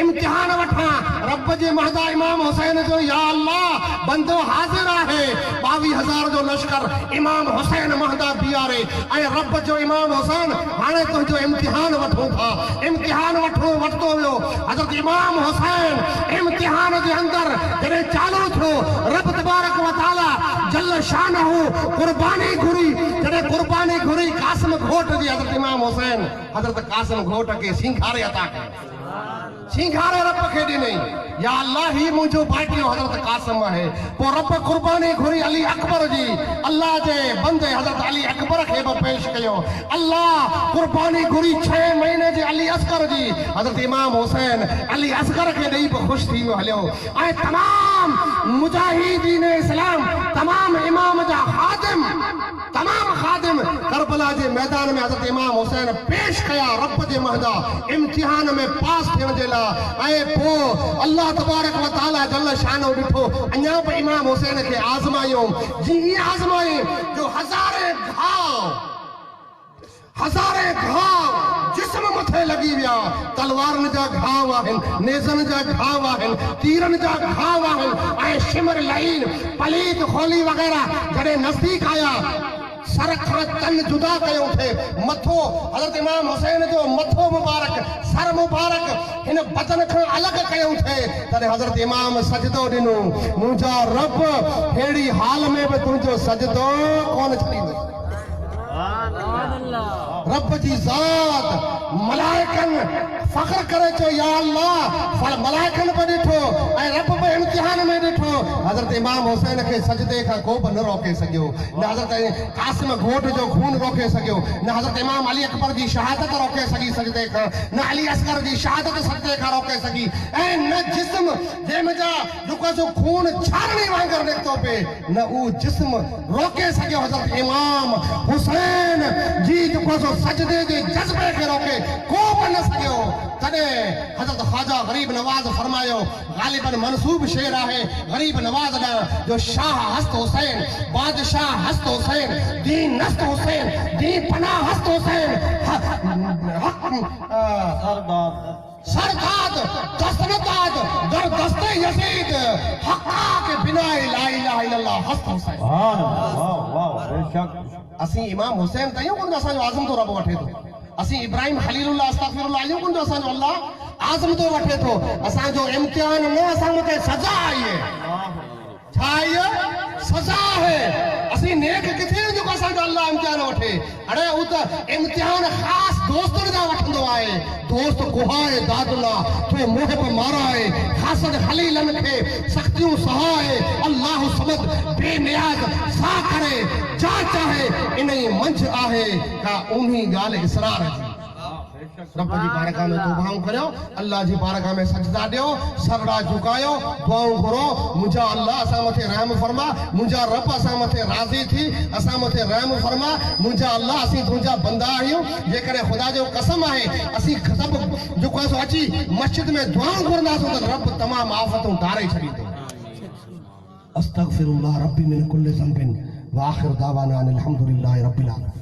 इम्तिहान वठां रब जे महदा इमाम हुसैन जो या अल्लाह बंदो हाज़िर आहे 22,000 जो लश्कर इमाम हुसैन महदा बीहारे ऐं रब जो इमाम हुसैन हाणे तुंहिंजो इम्तिहान वठूं था इम्तिहान वठितो वियो हज़रत इमाम हुसैन इम्तिहान जे अंदरि जॾहिं चालू थियो रब तबारक व तआला जल शानहू कुर्बानी घुरी कासिम घोट जी हज़रत इमाम हुसैन हज़रत कासिम घोट खे सिंघारे अता कई सिंघारे रब खे ॾिनई या अल्लाह ही मुझो भाटियो हजरत कासिम है पो रब कुर्बानी घुरी अली अकबर जी अल्लाह जे बंदे हजरत अली अकबर के पेश कयो अल्लाह कुर्बानी घुरी 6 महीने जे अली असगर जी हजरत इमाम हुसैन अली असगर के ॾेई खुश थी हलियो ऐं तमाम मुजाहिदीन इस्लाम तमाम इमाम जा खादिम तमाम खादिम करबला जे मैदान में हजरत इमाम हुसैन पेश कया रब जे महदा इम्तिहान में पास थियण जे ला ऐं पो अल्लाह तबारक व तआला जल्ल शानो ॾिठो अञा बि इमाम हुसैन खे आज़मायो जी आज़माई जो हज़ारे घाव जिस्म मथे लगी विया तलवारन जा घाव आहिनि नेज़न जा घाव आहिनि तीरन जा घाव आहिनि ऐं शिमर लाइन पलीत खोली वग़ैरह जॾहिं नज़दीक आया सर खां तन जुदा कयो थे मथो हज़रत इमाम हुसैन जो मथो मुबारक सर मुबारक हिन बदन खां अलग कयो थे तॾहिं हज़रत इमाम सजदो ॾिनो मुंहिंजा रब अहिड़ी हाल में बि तुंहिंजो सजदो कोन छॾींदो रब जी ज़ात मलाइकन फख्र करे चो या अल्लाह फल मलाइकन पे ॾिठो ऐं रब पे इम्तिहान में ॾिठो हज़रत इमाम हुसैन खे सजदे खां को बि न रोके सघियो न हज़रत कासिम घोट जो खून रोके सघियो न हज़रत इमाम अली अकबर जी शहादत रोके सघी सजदे खां न अली असगर जी शहादत सजदे खां रोके सघी ऐं न जिस्म जंहिंमें जा जेको सो खून छारणी वांगुरु निकितो पे न उहो जिस्म रोके सघियो हज़रत इमाम हुसैन जी जेको सो सजदे जे जज़्बे खे रोके को बि न सघियो तॾहिं हज़रत ख्वाजा गरीब नवाज़ फरमायो ग़ालिबन मनसूब शेर आहे गरीब नवाज़ ॾांहुं जो शाह हस्त हुसैन बादशाह हस्त हुसैन दीन नस्त हुसैन दीन पनाह हस्त हुसैन सरदाद दस्तनदाद दर दस्ते यजीद हक़ा के बिना ला इलाहा इल्लल्लाह हस्त हुसैन असीं इमाम हुसैन कयूं कोन असांजो आज़म तो रब वठे थो असीं इब्राहिम खलीलुल्लाह अस्तगफिरुल्लाह आहियूं कोन असांजो अल्लाह आज़म तो वठे थो असांजो इम्तिहान न असां मथे सज़ा आई है छा आई है सज़ा है असीं नेक किथे जेको असांजो अल्लाह इम्तिहान वठे अड़े हू त इम्तिहान ख़ासि दोस्तनि जा वठंदो आहे दोस्त कुहाए दादला तो मोहब माराए हासद खलीलन खे सख्तियूं सहाए अल्लाह समद बेनियाज़ सा करे जा चाहे इन ई मंझ आहे का उन्ही ॻाल्हि इसरार जी रब जी बारगाह में दुआऊं करियो अल्लाह जी बारगाह में सजदा ॾियो सरड़ा झुकायो दुआऊं घुरो मुंहिंजा अल्लाह असां मथे रहम फरमा मुंहिंजा रब असां मथे राज़ी थी असां मथे रहम फरमा मुंहिंजा अल्लाह असीं तुंहिंजा बंदा आहियूं जेकॾहिं ख़ुदा जो कसम आहे असीं सभु जेको आहे सो अची मस्जिद में दुआऊं घुरंदासीं त रब तमामु आफ़तूं तारे छॾींदो अस्तगफिरुल्लाह रब्बी मिन कुल्लि ज़ंबिन व आख़िर दावाना अनिल हम्दुलिल्लाहि रब्बिल आलमीन